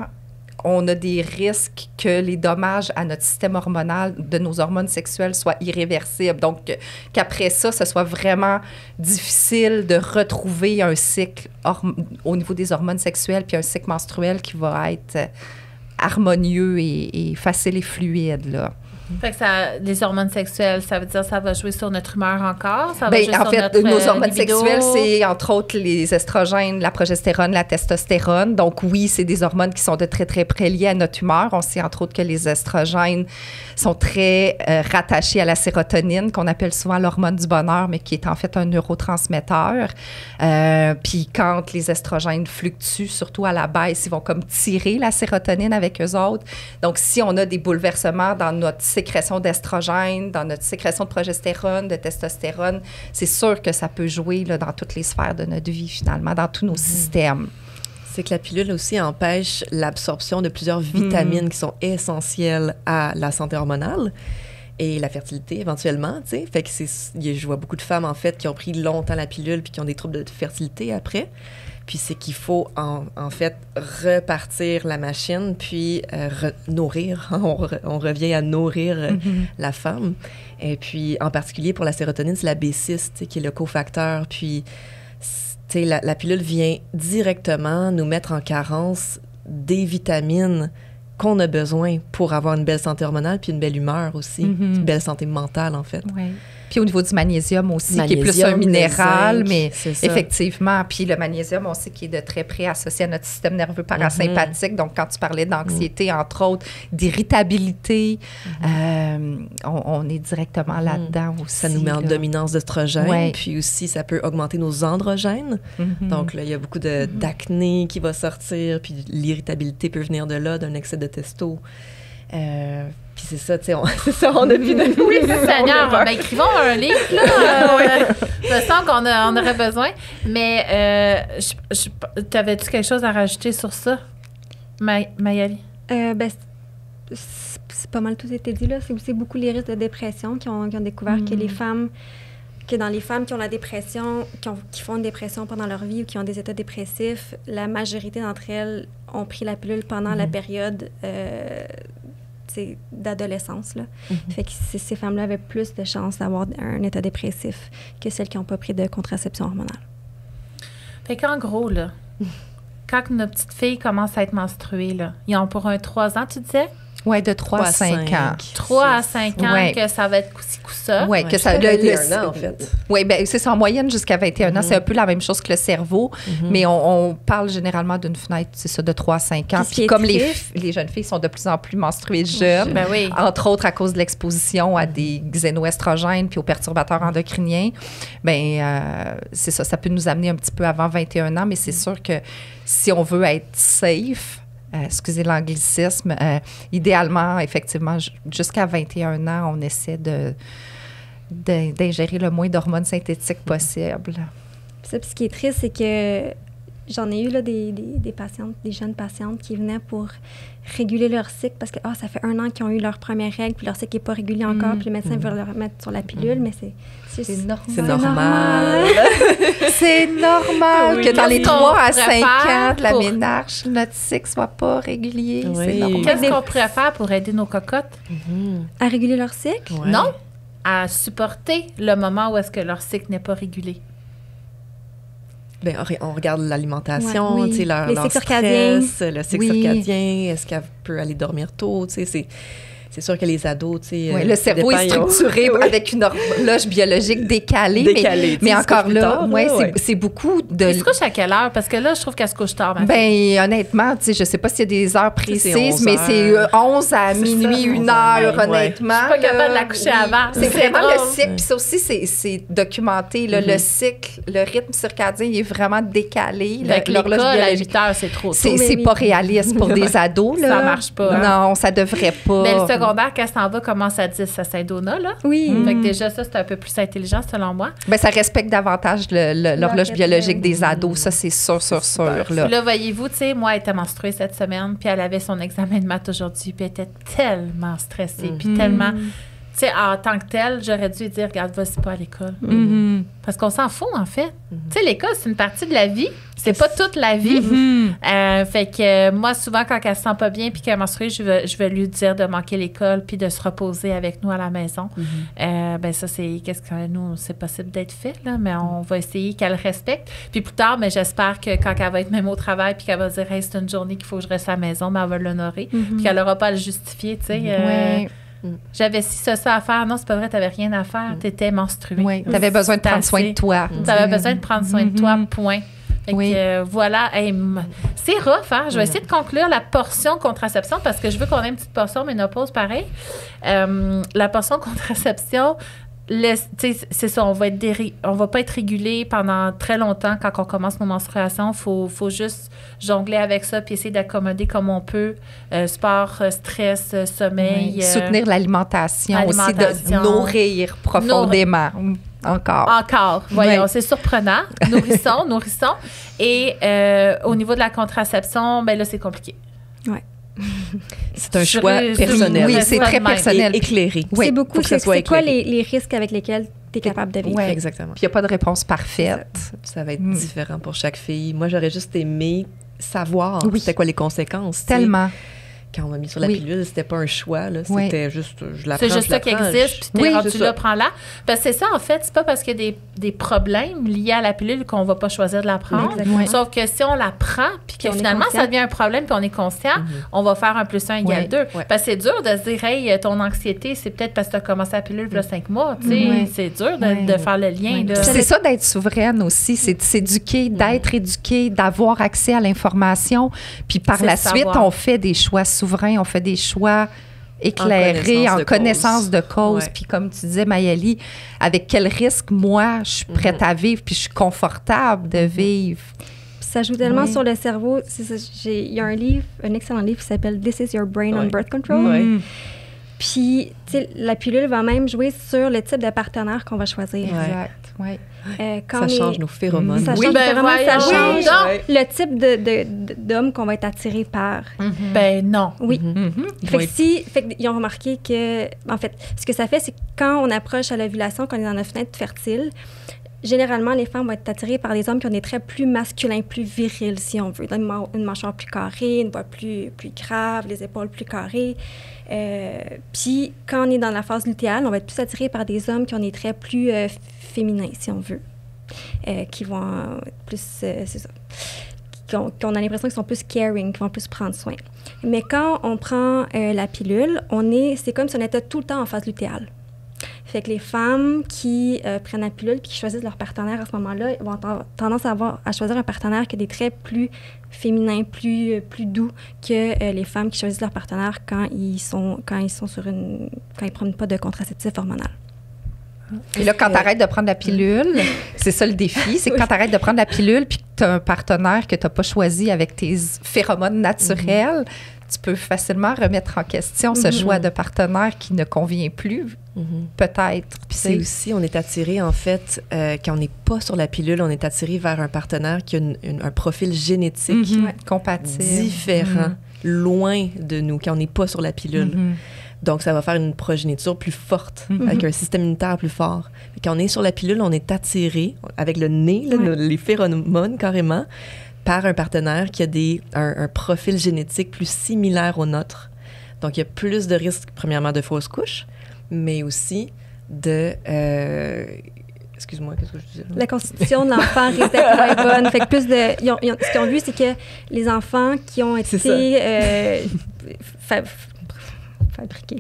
on a des risques que les dommages à notre système hormonal de nos hormones sexuelles soient irréversibles. Donc, qu'après ça, ce soit vraiment difficile de retrouver un cycle au niveau des hormones sexuelles, puis un cycle menstruel qui va être harmonieux et facile et fluide, là. Fait que les hormones sexuelles, ça veut dire que ça va jouer sur notre humeur encore? Ça va Ben, jouer en sur fait, notre nos hormones libido? sexuelles, c'est entre autres les estrogènes, la progestérone, la testostérone. Donc oui, c'est des hormones qui sont de très, très près liées à notre humeur. On sait entre autres que les estrogènes sont très rattachés à la sérotonine, qu'on appelle souvent l'hormone du bonheur, mais qui est en fait un neurotransmetteur. Puis quand les estrogènes fluctuent, surtout à la baisse, ils vont comme tirer la sérotonine avec eux autres. Donc si on a des bouleversements dans notre sécrétion d'estrogène, dans notre sécrétion de progestérone, de testostérone, c'est sûr que ça peut jouer là, dans toutes les sphères de notre vie, finalement, dans tous nos systèmes. C'est que la pilule aussi empêche l'absorption de plusieurs vitamines qui sont essentielles à la santé hormonale et la fertilité éventuellement, tu sais. Fait que je vois beaucoup de femmes, en fait, qui ont pris longtemps la pilule puis qui ont des troubles de fertilité après. Puis c'est qu'il faut, en fait, repartir la machine, puis nourrir. On revient à nourrir la femme. Et puis, en particulier pour la sérotonine, c'est la B6, tu sais, qui est le cofacteur. Puis, tu sais, la pilule vient directement nous mettre en carence des vitamines qu'on a besoin pour avoir une belle santé hormonale puis une belle humeur aussi, une belle santé mentale, en fait. Ouais. Puis au niveau du magnésium aussi, qui est plus un Magnésium, minéral, le zinc, mais c'est ça. effectivement. Puis le magnésium, on sait qu'il est de très près associé à notre système nerveux parasympathique. Donc, quand tu parlais d'anxiété, entre autres, d'irritabilité, on est directement là-dedans aussi. Ça nous met en là. dominance d'œstrogène, Ouais. puis aussi ça peut augmenter nos androgènes. Donc là, il y a beaucoup d'acné qui va sortir, puis l'irritabilité peut venir de là, d'un excès de testo. Puis c'est ça, tu sais, on a vu de... Oui, Seigneur, ben, écrivons un livre, là. Je sens qu'on on aurait besoin. Mais t'avais-tu quelque chose à rajouter sur ça, Maëlie? Ben, c'est pas mal tout été dit, là. C'est aussi beaucoup les risques de dépression qui ont découvert que dans les femmes qui ont la dépression, qui font une dépression pendant leur vie ou qui ont des états dépressifs, la majorité d'entre elles ont pris la pilule pendant la période d'adolescence. Là. Fait que ces femmes-là avaient plus de chances d'avoir un état dépressif que celles qui n'ont pas pris de contraception hormonale. Fait qu'en gros, là, quand nos petites filles commencent à être menstruées, là, ils ont pour 3 ans, tu disais? Oui, de 3 à 5 ans. 3 à 5 ans Ouais. que ça va être coup-ci, coup ça. Oui, que ça. Jusqu'à 21 ans, en fait. Oui, bien, c'est ça, en moyenne jusqu'à 21 ans. C'est un peu la même chose que le cerveau, mais on parle généralement d'une fenêtre, c'est ça, de 3 à 5 ans. Puis ce qui Puis est comme triste- les jeunes filles sont de plus en plus menstruées jeunes, Ben oui. entre autres à cause de l'exposition à des xénoestrogènes puis aux perturbateurs endocriniens, bien, c'est ça, ça peut nous amener un petit peu avant 21 ans, mais c'est sûr que si on veut être safe, excusez l'anglicisme, idéalement, effectivement, jusqu'à 21 ans, on essaie d'ingérer le moins d'hormones synthétiques possible. Ça, puis ce qui est triste, c'est que j'en ai eu là, des patientes, des jeunes patientes qui venaient pour réguler leur cycle parce que ça fait 1 an qu'ils ont eu leur première règle, puis leur cycle n'est pas régulier encore, puis le médecin veut leur mettre sur la pilule, mais c'est normal. C'est normal. C'est normal Oui. que dans les Qu'est-ce qu'on 3 à pourrait 5 ans faire de la pour- ménage, notre cycle soit pas régulier. Oui. C'est normal. Qu'est-ce qu'on pourrait faire pour aider nos cocottes? à réguler leur cycle. Ouais. Non, à supporter le moment où est-ce que leur cycle n'est pas régulé. Ben, on regarde l'alimentation, Ouais, oui. tu sais, leur Les cycles stress, circadiens. le cycle Oui. circadien, est-ce qu'elle peut aller dormir tôt, tu sais, c'est sûr que les ados, tu sais... Oui, le cerveau est structuré avec une horloge biologique décalée, Décalée, tu mais sais, encore plus là, tard, ouais, là, ouais. c'est beaucoup de... Elle se couche à quelle heure? Parce que là, je trouve qu'elle se couche tard, ma fille. Ben, honnêtement, tu sais, je sais pas s'il y a des heures Tu sais, c'est précises, 11 mais heures. c'est 11 à C'est minuit, ça, 1 11 heures, heure, ouais. honnêtement. Je suis pas capable de la là, coucher avant. C'est C'est vraiment drôle. le cycle, puis ça aussi, c'est documenté, là, le cycle, le rythme circadien, il est vraiment décalé. Avec l'horloge l'école, à biologique. 8 heures, c'est trop tôt. C'est pas réaliste pour des ados, là. Ça marche pas. Non, ça devrait pas. Mais le secondaire, quand ça en va, commence à 10 à Saint-Donat, là. Oui. Fait que déjà, ça, c'est un peu plus intelligent, selon moi. Ben, ça respecte davantage l'horloge rythme. biologique des ados. Ça, c'est sûr, super. là. Là, voyez-vous, tu sais, moi, elle était menstruée cette semaine, puis elle avait son examen de maths aujourd'hui, puis elle était tellement stressée, puis tellement... Tu sais, en tant que telle, j'aurais dû lui dire, regarde, vas-y pas à l'école. Parce qu'on s'en fout, en fait. Tu sais, l'école, c'est une partie de la vie. C'est pas toute la vie. Fait que moi, souvent, quand elle se sent pas bien puis qu'elle est menstruée, je vais lui dire de manquer l'école puis de se reposer avec nous à la maison. Ben ça, c'est qu'est-ce que nous, c'est possible d'être fait, là, mais on va essayer qu'elle respecte. Puis plus tard, mais j'espère que quand elle va être même au travail puis qu'elle va dire, hey, c'est une journée qu'il faut que je reste à la maison, mais elle va l'honorer. Puis qu'elle n'aura pas à le justifier, tu sais. Ouais. J'avais ça à faire. Non, c'est pas vrai, t'avais rien à faire. T'étais menstruée. Oui, tu avais besoin de prendre soin de toi. Tu avais besoin de prendre soin de toi, point. Fait que, Oui. voilà. Hey, c'est rough, hein? Je vais essayer de conclure la portion contraception parce que je veux qu'on ait une petite portion ménopause pareil. La portion contraception, c'est ça, on va pas être régulé pendant très longtemps quand on commence nos menstruations. Faut juste jongler avec ça puis essayer d'accommoder comme on peut. Sport, stress, sommeil. Oui. Soutenir l'alimentation aussi, alimentation. de nourrir profondément. Encore. Voyons, Oui. c'est surprenant. Nourrissons. Et au niveau de la contraception, ben là, c'est compliqué. C'est un choix personnel. Oui, c'est très personnel. Et éclairé. Oui, C'est beaucoup. faut que ça soit C'est quoi éclairé. les risques avec lesquels tu es capable de vivre? Ouais. Exactement. Puis il n'y a pas de réponse parfaite. Ça va être différent pour chaque fille. Moi, j'aurais juste aimé savoir Oui. c'était quoi les conséquences. tu sais. Tellement. Quand on m'a mis sur la Oui. pilule, c'était pas un choix. Là. Oui. C'était juste, je la prends, C'est juste je la ça qui prends, existe, puis t'es Oui, rendu c'est là, ça. prends-la. Parce que c'est ça, en fait, c'est pas parce qu'il y a des problèmes liés à la pilule qu'on va pas choisir de la prendre. Exactement. Sauf que si on la prend, puis que Puis on est finalement, conscient. ça devient un problème, puis on est conscient, on va faire 1 + 1 égale Oui. 2. Ouais. Parce que c'est dur de se dire, hey, ton anxiété, c'est peut-être parce que tu as commencé la pilule il y a 5 mois. Tu sais, Oui. c'est dur de, Oui. de faire le lien. Puis là. c'est ça d'être souveraine aussi, c'est de s'éduquer, d'être éduqué, d'avoir accès à l'information. Puis par C'est la le suite, savoir. on fait des choix souverains, on fait des choix éclairés, en connaissance de cause. Ouais. Puis comme tu disais, Maëlie, avec quel risque, moi, je suis prête à vivre, puis je suis confortable de vivre. Puis ça joue tellement Oui. sur le cerveau. Il y a un livre, un excellent livre qui s'appelle This is Your Brain on Ouais. Birth Control. Ouais. Puis, tu sais, la pilule va même jouer sur le type de partenaire qu'on va choisir. Ouais. Exact, oui. Quand Ça les- change nos phéromones. Ça Oui, change ben vraiment, ça voyons change donc. le type d'homme qu'on va être attiré par. Ben non. Oui. Ils Fait vont que fait qu'ils ont remarqué que, en fait, ce que ça fait, c'est que quand on approche à l'ovulation, quand on est dans notre fenêtre fertile, généralement, les femmes vont être attirées par des hommes qui ont des traits plus masculins, plus virils, si on veut. Une mâchoire plus carrée, une voix plus grave, les épaules plus carrées. Puis, quand on est dans la phase lutéale, on va être plus attiré par des hommes qui ont des traits plus féminins, si on veut. Qui vont être plus... c'est ça. Qu'on a l'impression qu'ils sont plus caring, qu'ils vont plus prendre soin. Mais quand on prend la pilule, c'est comme si on était tout le temps en phase lutéale. Fait que les femmes qui prennent la pilule puis qui choisissent leur partenaire à ce moment-là vont avoir tendance à choisir un partenaire qui a des traits plus féminins, plus doux que les femmes qui choisissent leur partenaire quand ils prennent pas de contraceptif hormonal. Et là, quand tu arrêtes de prendre la pilule, c'est ça le défi, c'est que quand tu arrêtes de prendre la pilule puis que tu as un partenaire que tu n'as pas choisi avec tes phéromones naturels, tu peux facilement remettre en question ce choix de partenaire qui ne convient plus peut-être. Puis c'est aussi, on est attiré, en fait, quand on n'est pas sur la pilule, on est attiré vers un partenaire qui a un profil génétique compatible. Différent, loin de nous, quand on n'est pas sur la pilule. Donc, ça va faire une progéniture plus forte, avec un système immunitaire plus fort. Et quand on est sur la pilule, on est attiré, avec le nez, là, les phéromones carrément, par un partenaire qui a un profil génétique plus similaire au nôtre. Donc, il y a plus de risques, premièrement, de fausses couches, mais aussi de... excuse-moi, qu'est-ce que je disais? La constitution de l'enfant risque d'être moins bonne. Fait que plus de... ce qu'ils ont vu, c'est que les enfants qui ont été fabriqués...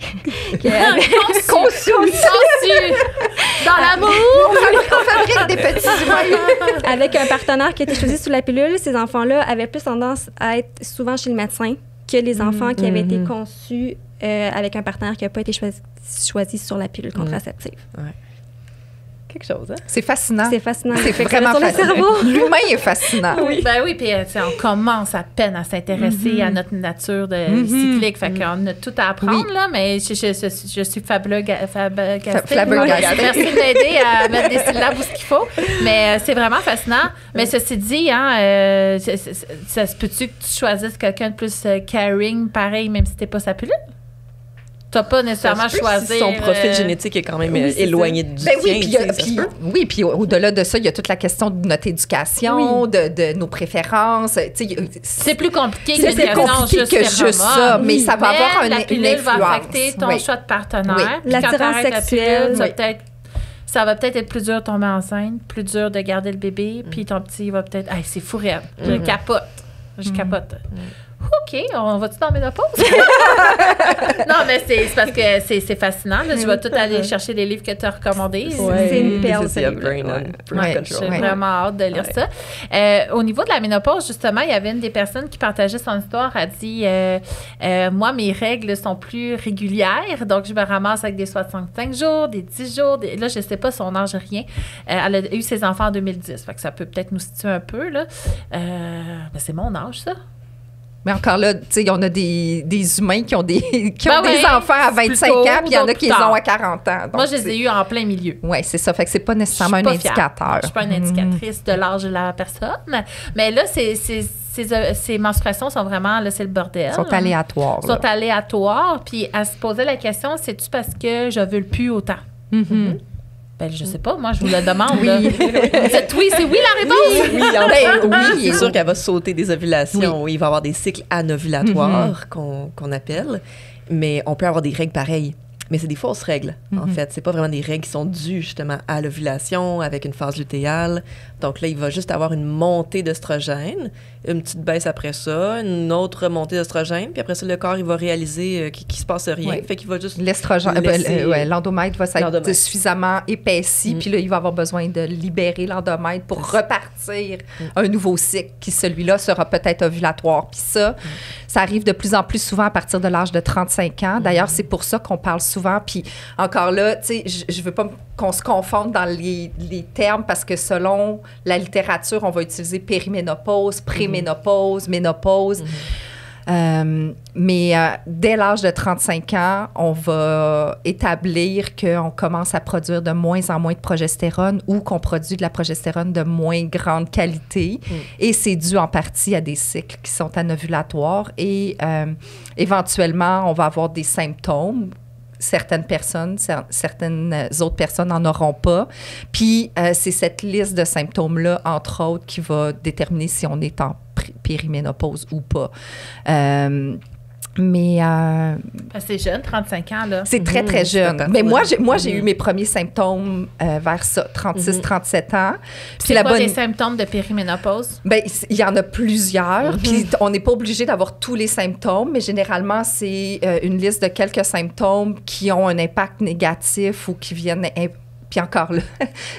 Conçus dans l'amour! On fabrique des petits humains. Avec un partenaire qui a été choisi sous la pilule, ces enfants-là avaient plus tendance à être souvent chez le médecin que les enfants qui avaient été conçus avec un partenaire qui n'a pas été choisi sur la pilule contraceptive. Quelque chose, hein? C'est fascinant. C'est fascinant. C'est vraiment fascinant. L'humain est fascinant. Ben oui, puis on commence à peine à s'intéresser à notre nature cyclique. Fait qu'on a tout à apprendre, là, mais je suis flabbergastée. Merci de m'aider à mettre des syllabes où ce qu'il faut. Mais c'est vraiment fascinant. Mais ceci dit, hein, ça se peut-tu que tu choisisses quelqu'un de plus caring, pareil, même si t'es pas sa pilule? Tu n'as pas nécessairement choisi. Son profil génétique est quand même éloigné du tien. Puis au-delà de ça, il y a toute la question de notre éducation, de nos préférences. C'est plus compliqué que juste ça, mais ça va avoir une influence. Va affecter ton choix de partenaire. L'attirance sexuelle. Ça va peut-être être plus dur de tomber enceinte, plus dur de garder le bébé, puis ton petit va peut-être... Hey, c'est fou raide. Je capote. OK, on va-tu dans la ménopause? Non, mais c'est parce que c'est fascinant. Là. Je vais tout aller chercher les livres que tu as recommandés. C'est une perle. J'ai vraiment hâte de lire ça. Au niveau de la ménopause, justement, il y avait une des personnes qui partageait son histoire. Elle dit moi, mes règles sont plus régulières, donc je me ramasse avec des 65 jours, des 10 jours. Là, je ne sais pas son âge, rien. Elle a eu ses enfants en 2010, fait que ça peut peut-être nous situer un peu. Là. Ben, c'est mon âge, ça. Mais encore là, tu sais, on a des humains qui ont des enfants à 25 ans, puis il y en a qui les ont à 40 ans. Donc, moi, je les ai eus en plein milieu. Oui, c'est ça. Fait que c'est pas nécessairement un indicateur. Je suis pas une indicatrice de l'âge de la personne. Mais là, ces menstruations sont vraiment, là, c'est le bordel. Sont aléatoires. Sont aléatoires. Puis elle se posait la question, c'est-tu parce que je veux plus autant? Ben, je sais pas, moi, je vous le demande. Oui. C'est oui la réponse? Oui, c'est sûr qu'elle va sauter des ovulations. Oui. Il va y avoir des cycles anovulatoires qu'on appelle, mais on peut avoir des règles pareilles. Mais c'est des fausses règles, en fait. C'est pas vraiment des règles qui sont dues, justement, à l'ovulation, avec une phase lutéale. Donc là, il va juste avoir une montée d'œstrogène, une petite baisse après ça, une autre montée d'œstrogène, puis après ça, le corps, il va réaliser qu'il se passe rien. Fait qu'il va juste l'estrogène, l'endomètre va être suffisamment épaissi, puis là, il va avoir besoin de libérer l'endomètre pour repartir un nouveau cycle, qui, celui-là, sera peut-être ovulatoire. Puis ça arrive de plus en plus souvent à partir de l'âge de 35 ans. D'ailleurs, c'est pour ça qu'on parle souvent, puis encore là, tu sais, je veux pas qu'on se confonde dans les termes, parce que selon la littérature, on va utiliser périménopause, préménopause, ménopause. Mais dès l'âge de 35 ans, on va établir qu'on commence à produire de moins en moins de progestérone, ou qu'on produit de la progestérone de moins grande qualité. Et c'est dû en partie à des cycles qui sont anovulatoires. Et éventuellement, on va avoir des symptômes. Certaines personnes, certaines autres personnes n'en auront pas. Puis, c'est cette liste de symptômes-là, entre autres, qui va déterminer si on est en périménopause ou pas. Mais... c'est jeune, 35 ans, là. C'est très, très jeune. Mais moi, j'ai eu mes premiers symptômes vers ça, 36, 37 ans. Puis c'est quoi les symptômes de périménopause? Bien, il y en a plusieurs. Puis on n'est pas obligé d'avoir tous les symptômes, mais généralement, c'est une liste de quelques symptômes qui ont un impact négatif ou qui viennent... Puis encore là,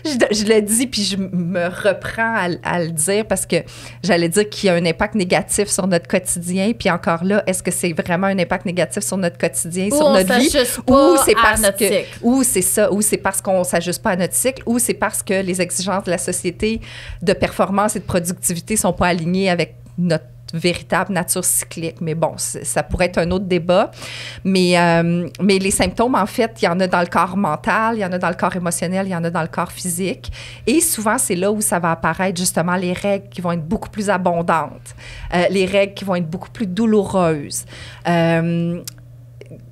je le dis, puis je me reprends à le dire, parce que j'allais dire qu'il y a un impact négatif sur notre quotidien. Puis encore là, est-ce que c'est vraiment un impact négatif sur notre quotidien, sur notre vie? Ou c'est parce qu'on ne s'ajuste pas à notre cycle, ou c'est parce que les exigences de la société de performance et de productivité ne sont pas alignées avec notre véritable nature cyclique. Mais bon, ça pourrait être un autre débat. Mais les symptômes, en fait, il y en a dans le corps mental, il y en a dans le corps émotionnel, il y en a dans le corps physique. Et souvent, c'est là où ça va apparaître justement les règles qui vont être beaucoup plus abondantes, les règles qui vont être beaucoup plus douloureuses.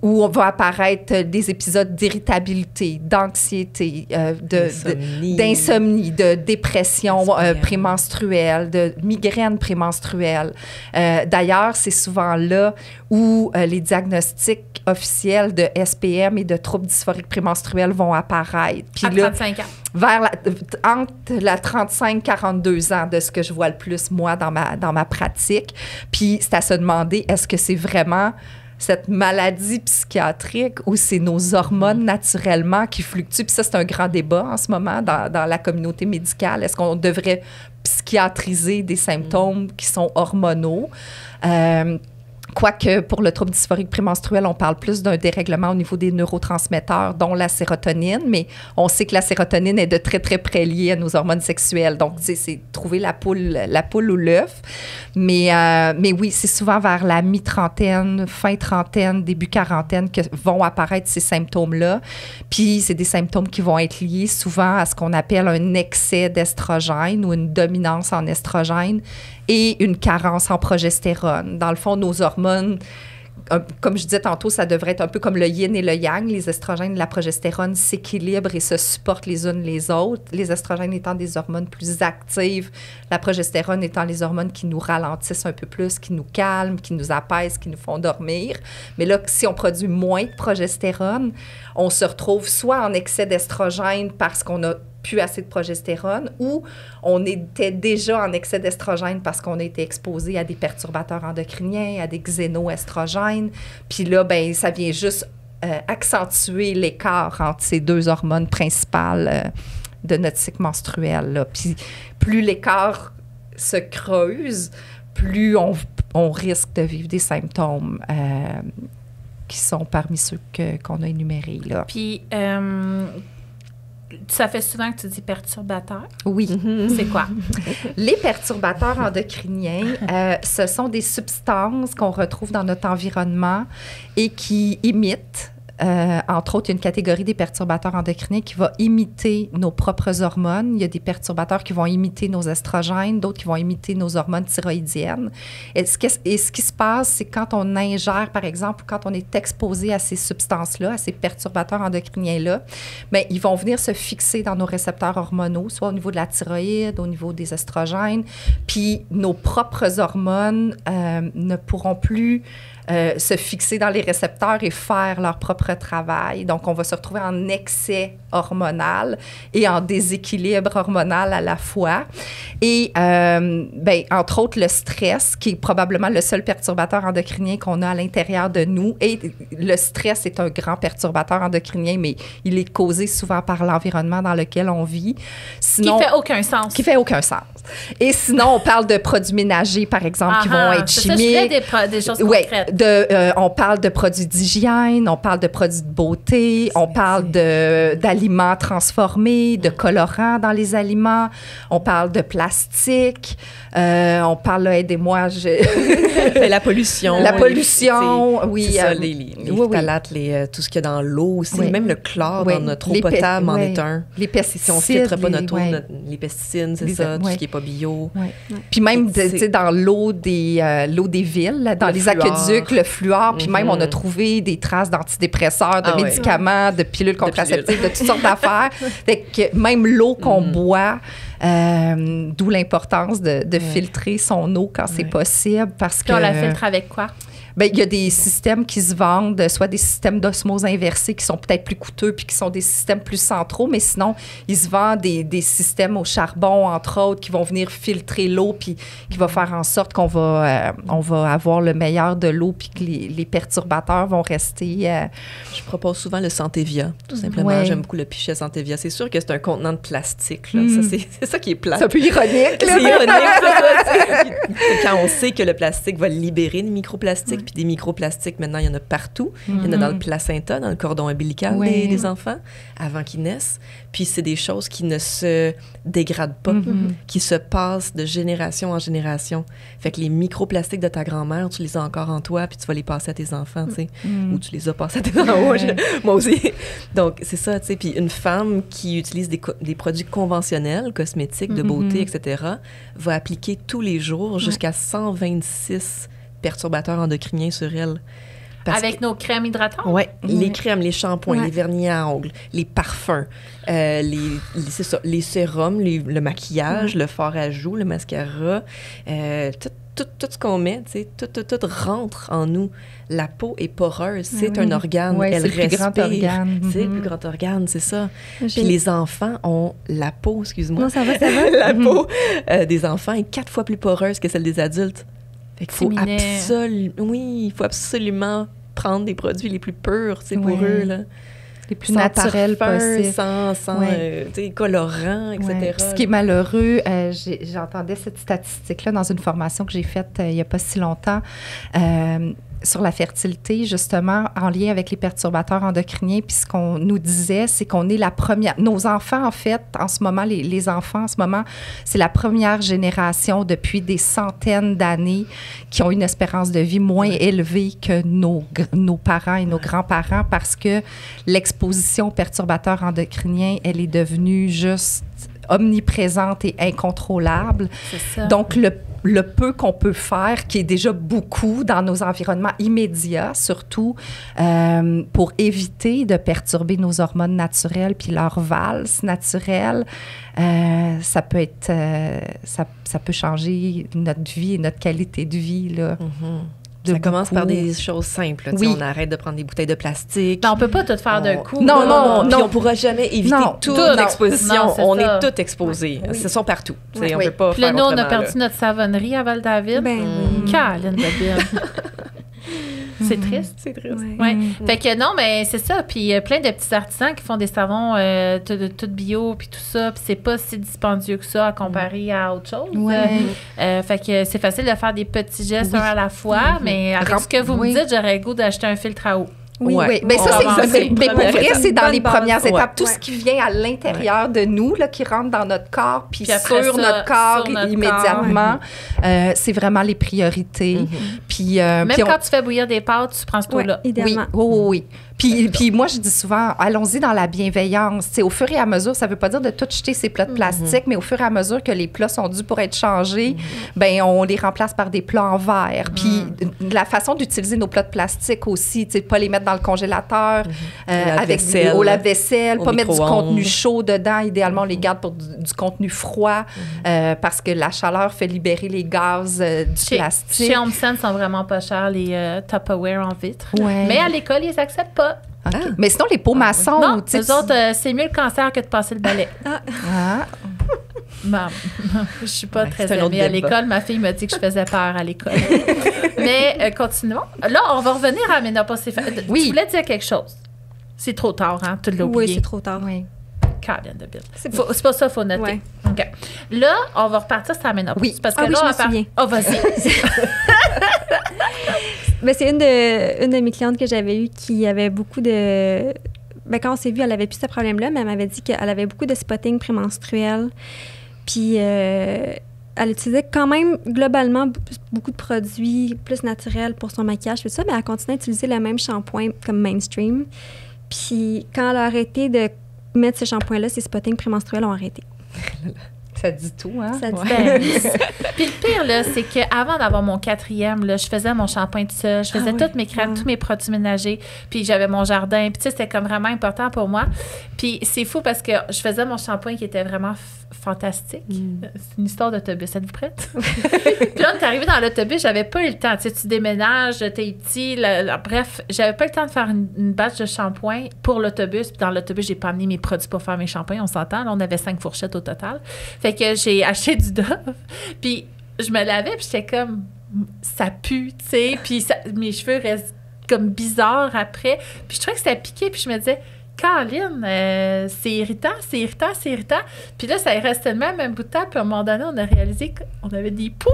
Où on va apparaître des épisodes d'irritabilité, d'anxiété, d'insomnie, de dépression prémenstruelle, de migraine prémenstruelle. D'ailleurs, c'est souvent là où les diagnostics officiels de SPM et de troubles dysphoriques prémenstruels vont apparaître. Puis à 35 ans. Entre la 35-42 ans, de ce que je vois le plus, moi, dans ma pratique. Puis c'est à se demander, est-ce que c'est vraiment cette maladie psychiatrique ou c'est nos hormones naturellement qui fluctuent? Puis ça, c'est un grand débat en ce moment dans la communauté médicale. Est-ce qu'on devrait psychiatriser des symptômes qui sont hormonaux? Quoique, pour le trouble dysphorique prémenstruel, on parle plus d'un dérèglement au niveau des neurotransmetteurs, dont la sérotonine, mais on sait que la sérotonine est de très, très près liée à nos hormones sexuelles. Donc, c'est trouver la poule ou l'œuf. Mais oui, c'est souvent vers la mi-trentaine, fin trentaine, début quarantaine que vont apparaître ces symptômes-là. Puis, c'est des symptômes qui vont être liés souvent à ce qu'on appelle un excès d'estrogène ou une dominance en estrogène et une carence en progestérone. Dans le fond, nos hormones, comme je disais tantôt, ça devrait être un peu comme le yin et le yang. Les estrogènes et la progestérone s'équilibrent et se supportent les unes les autres. Les estrogènes étant des hormones plus actives, la progestérone étant les hormones qui nous ralentissent un peu plus, qui nous calment, qui nous apaisent, qui nous font dormir. Mais là, si on produit moins de progestérone, on se retrouve soit en excès d'estrogène parce qu'on a plus assez de progestérone, ou on était déjà en excès d'estrogène parce qu'on a été exposé à des perturbateurs endocriniens, à des xénoestrogènes. Puis là, ben ça vient juste accentuer l'écart entre ces deux hormones principales de notre cycle menstruel, là. Puis plus l'écart se creuse, plus on risque de vivre des symptômes qui sont parmi ceux qu'on a énumérés, là. Puis, ça fait souvent que tu dis perturbateurs. Oui. C'est quoi? Les perturbateurs endocriniens, ce sont des substances qu'on retrouve dans notre environnement et qui imitent, entre autres, il y a une catégorie des perturbateurs endocriniens qui va imiter nos propres hormones. Il y a des perturbateurs qui vont imiter nos estrogènes, d'autres qui vont imiter nos hormones thyroïdiennes. Et ce qui se passe, c'est quand on ingère, par exemple, ou quand on est exposé à ces substances-là, à ces perturbateurs endocriniens-là, bien, ils vont venir se fixer dans nos récepteurs hormonaux, soit au niveau de la thyroïde, au niveau des estrogènes, puis nos propres hormones ne pourront plus se fixer dans les récepteurs et faire leur propre travail. Donc, on va se retrouver en excès hormonal et en déséquilibre hormonal à la fois. Et, ben, entre autres, le stress, qui est probablement le seul perturbateur endocrinien qu'on a à l'intérieur de nous. Et le stress est un grand perturbateur endocrinien, mais il est causé souvent par l'environnement dans lequel on vit. Sinon, qui fait aucun sens. Qui fait aucun sens. Et sinon, on parle de produits ménagers, par exemple, qui vont être chimiques. Ça, des choses concrètes. On parle de produits d'hygiène, on parle de produits de beauté, on parle d'aliments transformés, de colorants dans les aliments, on parle de plastique, on parle, là, aidez-moi, la pollution. La pollution, oui. C'est ça, les phtalates, tout ce qu'il y a dans l'eau aussi, même le chlore dans notre eau potable en est un. Les pesticides. Si on ne filtre pas notre eau, les pesticides, c'est ça, tout ce qui n'est pas bio. Puis même, tu sais, dans l'eau des villes, dans les aqueducs, le fluor, puis même on a trouvé des traces d'antidépresseurs, de médicaments, de pilules contraceptives, de toutes sortes d'affaires. Fait que même l'eau qu'on boit, d'où l'importance de filtrer son eau quand c'est possible, parce que... on la filtre avec quoi? Bien, il y a des systèmes qui se vendent, soit des systèmes d'osmose inversée qui sont peut-être plus coûteux puis qui sont des systèmes plus centraux, mais sinon, ils se vendent des systèmes au charbon, entre autres, qui vont venir filtrer l'eau puis qui va faire en sorte qu'on va, on va avoir le meilleur de l'eau puis que les perturbateurs vont rester... Je propose souvent le Santevia, tout simplement. Ouais. J'aime beaucoup le pichet Santevia. C'est sûr que c'est un contenant de plastique, là. C'est ça qui est plate. C'est un peu ironique, là. C'est ironique, ça. Quand on sait que le plastique va libérer des microplastiques Puis des microplastiques, maintenant, il y en a partout. Il y en a dans le placenta, dans le cordon ombilical des enfants, avant qu'ils naissent. Puis c'est des choses qui ne se dégradent pas, qui se passent de génération en génération. Fait que les microplastiques de ta grand-mère, tu les as encore en toi, puis tu vas les passer à tes enfants, tu sais. Ou tu les as passés à tes enfants. Moi aussi. Donc, c'est ça, tu sais. Puis une femme qui utilise des produits conventionnels, cosmétiques, de beauté, etc., va appliquer tous les jours jusqu'à 126 perturbateurs endocriniens sur elle. Avec nos crèmes hydratantes? Oui, les crèmes, les shampoings, les vernis à ongles, les parfums, c'est ça, les sérums, le maquillage, le fard à joues, le mascara, tout ce qu'on met, tu sais, tout rentre en nous. La peau est poreuse, c'est un organe, elle respire. C'est le plus grand organe. C'est le plus grand organe, c'est ça. Puis les enfants ont la peau, excuse-moi. Non, ça va. La peau des enfants est 4 fois plus poreuse que celle des adultes. Fait qu'il il faut absolument prendre des produits les plus purs, tu sais, pour eux, là. Les plus naturels possibles. Sans colorants, etc. Ce qui est malheureux, j'entendais cette statistique-là dans une formation que j'ai faite il n'y a pas si longtemps sur la fertilité, justement, en lien avec les perturbateurs endocriniens. Puis ce qu'on nous disait, c'est qu'on est la première... Nos enfants, en fait, en ce moment, les enfants, en ce moment, c'est la première génération depuis des centaines d'années qui ont une espérance de vie moins élevée que nos parents et nos grands-parents parce que l'exposition aux perturbateurs endocriniens, elle est devenue juste omniprésente et incontrôlable. C'est ça. Donc, le peu qu'on peut faire, qui est déjà beaucoup dans nos environnements immédiats, surtout pour éviter de perturber nos hormones naturelles puis leur valse naturelle, ça peut être, ça peut changer notre vie et notre qualité de vie, là. Ça commence par des choses simples. On arrête de prendre des bouteilles de plastique. Non, on peut pas tout faire d'un coup. Non. Puis on pourra jamais éviter toute exposition. On est toutes exposées. Ils sont partout. On peut pas puis faire là, nous, on a autrement, perdu notre savonnerie à Val-David. Caroline de Bill. C'est triste. C'est triste. Ouais. Fait que non, mais c'est ça. Puis plein de petits artisans qui font des savons tout bio, puis tout ça. Puis c'est pas si dispendieux que ça à comparer à autre chose. Fait que c'est facile de faire des petits gestes un à la fois, mais avec ce que vous me dites, j'aurais le goût d'acheter un filtre à eau. Oui. Mais ça, mais pour vrai, c'est dans les premières étapes. Tout ce qui vient à l'intérieur de nous, là, qui rentre dans notre corps, puis sur notre corps immédiatement, c'est vraiment les priorités. Puis, même quand tu fais bouillir des pâtes, tu prends ce eau-là. Idéalement. Oui. Puis moi, je dis souvent, allons-y dans la bienveillance. T'sais, au fur et à mesure, ça ne veut pas dire de tout jeter ces plats de plastique, mais au fur et à mesure que les plats sont dus pour être changés, ben on les remplace par des plats en verre. Puis la façon d'utiliser nos plats de plastique aussi, pas les mettre dans le congélateur, au lave-vaisselle, pas mettre du contenu chaud dedans. Idéalement, on les garde pour du contenu froid parce que la chaleur fait libérer les gaz du plastique. Chez Homesense, sont vraiment pas chers, les Tupperware en vitre. Mais à l'école, ils acceptent pas. Okay. Mais sinon, les pots maçons... Non, eux autres, c'est mieux le cancer que de passer le balai. Bon, je suis pas très aimée à l'école. Ma fille me dit que je faisais peur à l'école. Mais continuons. Là, on va revenir à la ménopause. Tu voulais dire quelque chose. C'est trop tard, hein? Tu l'as oublié. Oui, c'est trop tard. Oui. Caroline de Bill. C'est pas ça, il faut noter. Ouais. OK. Là, on va repartir sur la ménopause. Oui, parce que là, je me souviens. vas-y. Ben, c'est une de mes clientes que j'avais eue qui avait beaucoup de... Ben, quand on s'est vu, elle avait plus ce problème-là, mais elle m'avait dit qu'elle avait beaucoup de spotting prémenstruel. Puis elle utilisait quand même globalement beaucoup de produits plus naturels pour son maquillage, tout ça, mais elle continuait à utiliser le même shampoing comme mainstream. Puis quand elle a arrêté de mettre ce shampoing-là, ses spottings prémenstruels ont arrêté. Ça dit tout, hein? Ça dit Puis le pire, là, c'est qu'avant d'avoir mon 4e, là, je faisais mon shampoing tout seul, je faisais toutes mes crèmes, tous mes produits ménagers, puis j'avais mon jardin. Puis tu sais, c'était comme vraiment important pour moi. Puis c'est fou parce que je faisais mon shampoing qui était vraiment fantastique. C'est une histoire d'autobus. Êtes-vous prête? Puis là, on est arrivé dans l'autobus, j'avais pas eu le temps. Tu sais, tu déménages, t'es petit, bref, j'avais pas eu le temps de faire une batch de shampoing pour l'autobus. Puis dans l'autobus, j'ai pas amené mes produits pour faire mes shampoings, on s'entend. Là, on avait 5 fourchettes au total. Fait que j'ai acheté du Dove, puis je me lavais, puis j'étais comme, ça pue, tu sais, puis mes cheveux restent comme bizarres après. Puis je trouvais que ça piquait, puis je me disais, Caroline, c'est irritant. Puis là, ça restait le même un bout de temps, puis à un moment donné, on a réalisé qu'on avait des poux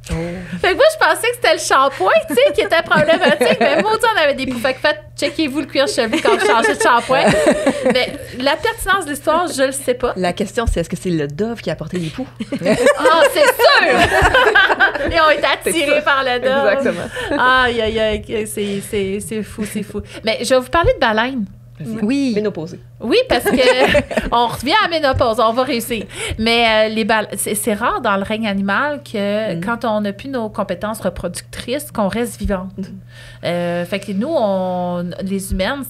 Fait que moi, je pensais que c'était le shampoing, tu sais, qui était problématique. Mais moi, on avait des poux. Fait que checkez-vous le cuir chevelu quand vous changez de shampoing. Mais la pertinence de l'histoire, je le sais pas. La question, c'est est-ce que c'est le Dove qui a apporté les poux? Ah, c'est sûr! Ils ont été attirés par le Dove. Exactement. Aïe, aïe, aïe, c'est fou, c'est fou. Mais je vais vous parler de baleine. Oui. Ménopausée. Oui, parce que on revient à la ménopause, on va réussir. Mais c'est rare dans le règne animal que quand on n'a plus nos compétences reproductrices, qu'on reste vivante. Fait que nous, les humaines,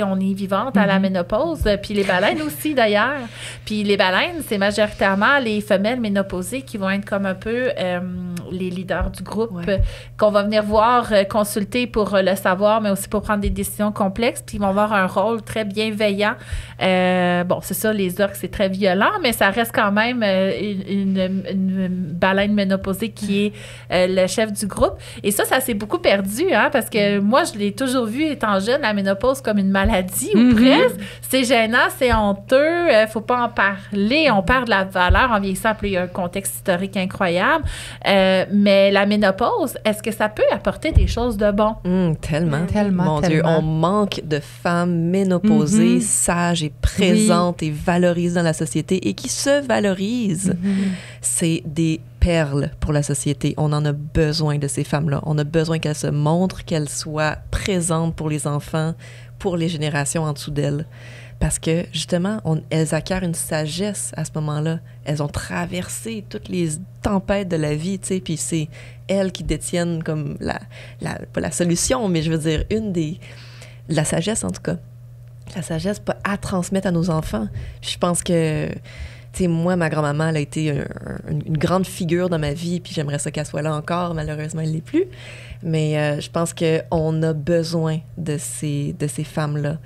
on est vivante à la ménopause, puis les baleines aussi d'ailleurs. Puis les baleines, c'est majoritairement les femelles ménopausées qui vont être comme un peu les leaders du groupe, qu'on va venir voir, consulter pour le savoir, mais aussi pour prendre des décisions complexes, puis ils vont avoir un rôle très bienveillant. Bon, c'est ça, les orques, c'est très violent, mais ça reste quand même une baleine ménopausée qui est le chef du groupe. Et ça s'est beaucoup perdu, hein, parce que moi, je l'ai toujours vu étant jeune, la ménopause comme une maladie ou presque. C'est gênant, c'est honteux, faut pas en parler, on perd de la valeur en vieillissant. Puis il y a un contexte historique incroyable. Mais la ménopause, est-ce que ça peut apporter des choses de bon? Tellement. Tellement, Mon Dieu, on manque de femmes ménopausées, sages et présentes et valorisées dans la société et qui se valorisent. C'est des perles pour la société. On en a besoin de ces femmes-là. On a besoin qu'elles se montrent, qu'elles soient présentes pour les enfants, pour les générations en dessous d'elles. Parce que, justement, elles acquièrent une sagesse à ce moment-là. Elles ont traversé toutes les tempêtes de la vie, tu sais, puis c'est elles qui détiennent comme pas la solution, mais je veux dire, la sagesse, en tout cas. La sagesse à transmettre à nos enfants. Je pense que, tu sais, moi, ma grand-maman, elle a été une grande figure dans ma vie, puis j'aimerais ça qu'elle soit là encore. Malheureusement, elle ne l'est plus. Mais je pense qu'on a besoin de ces femmes-là.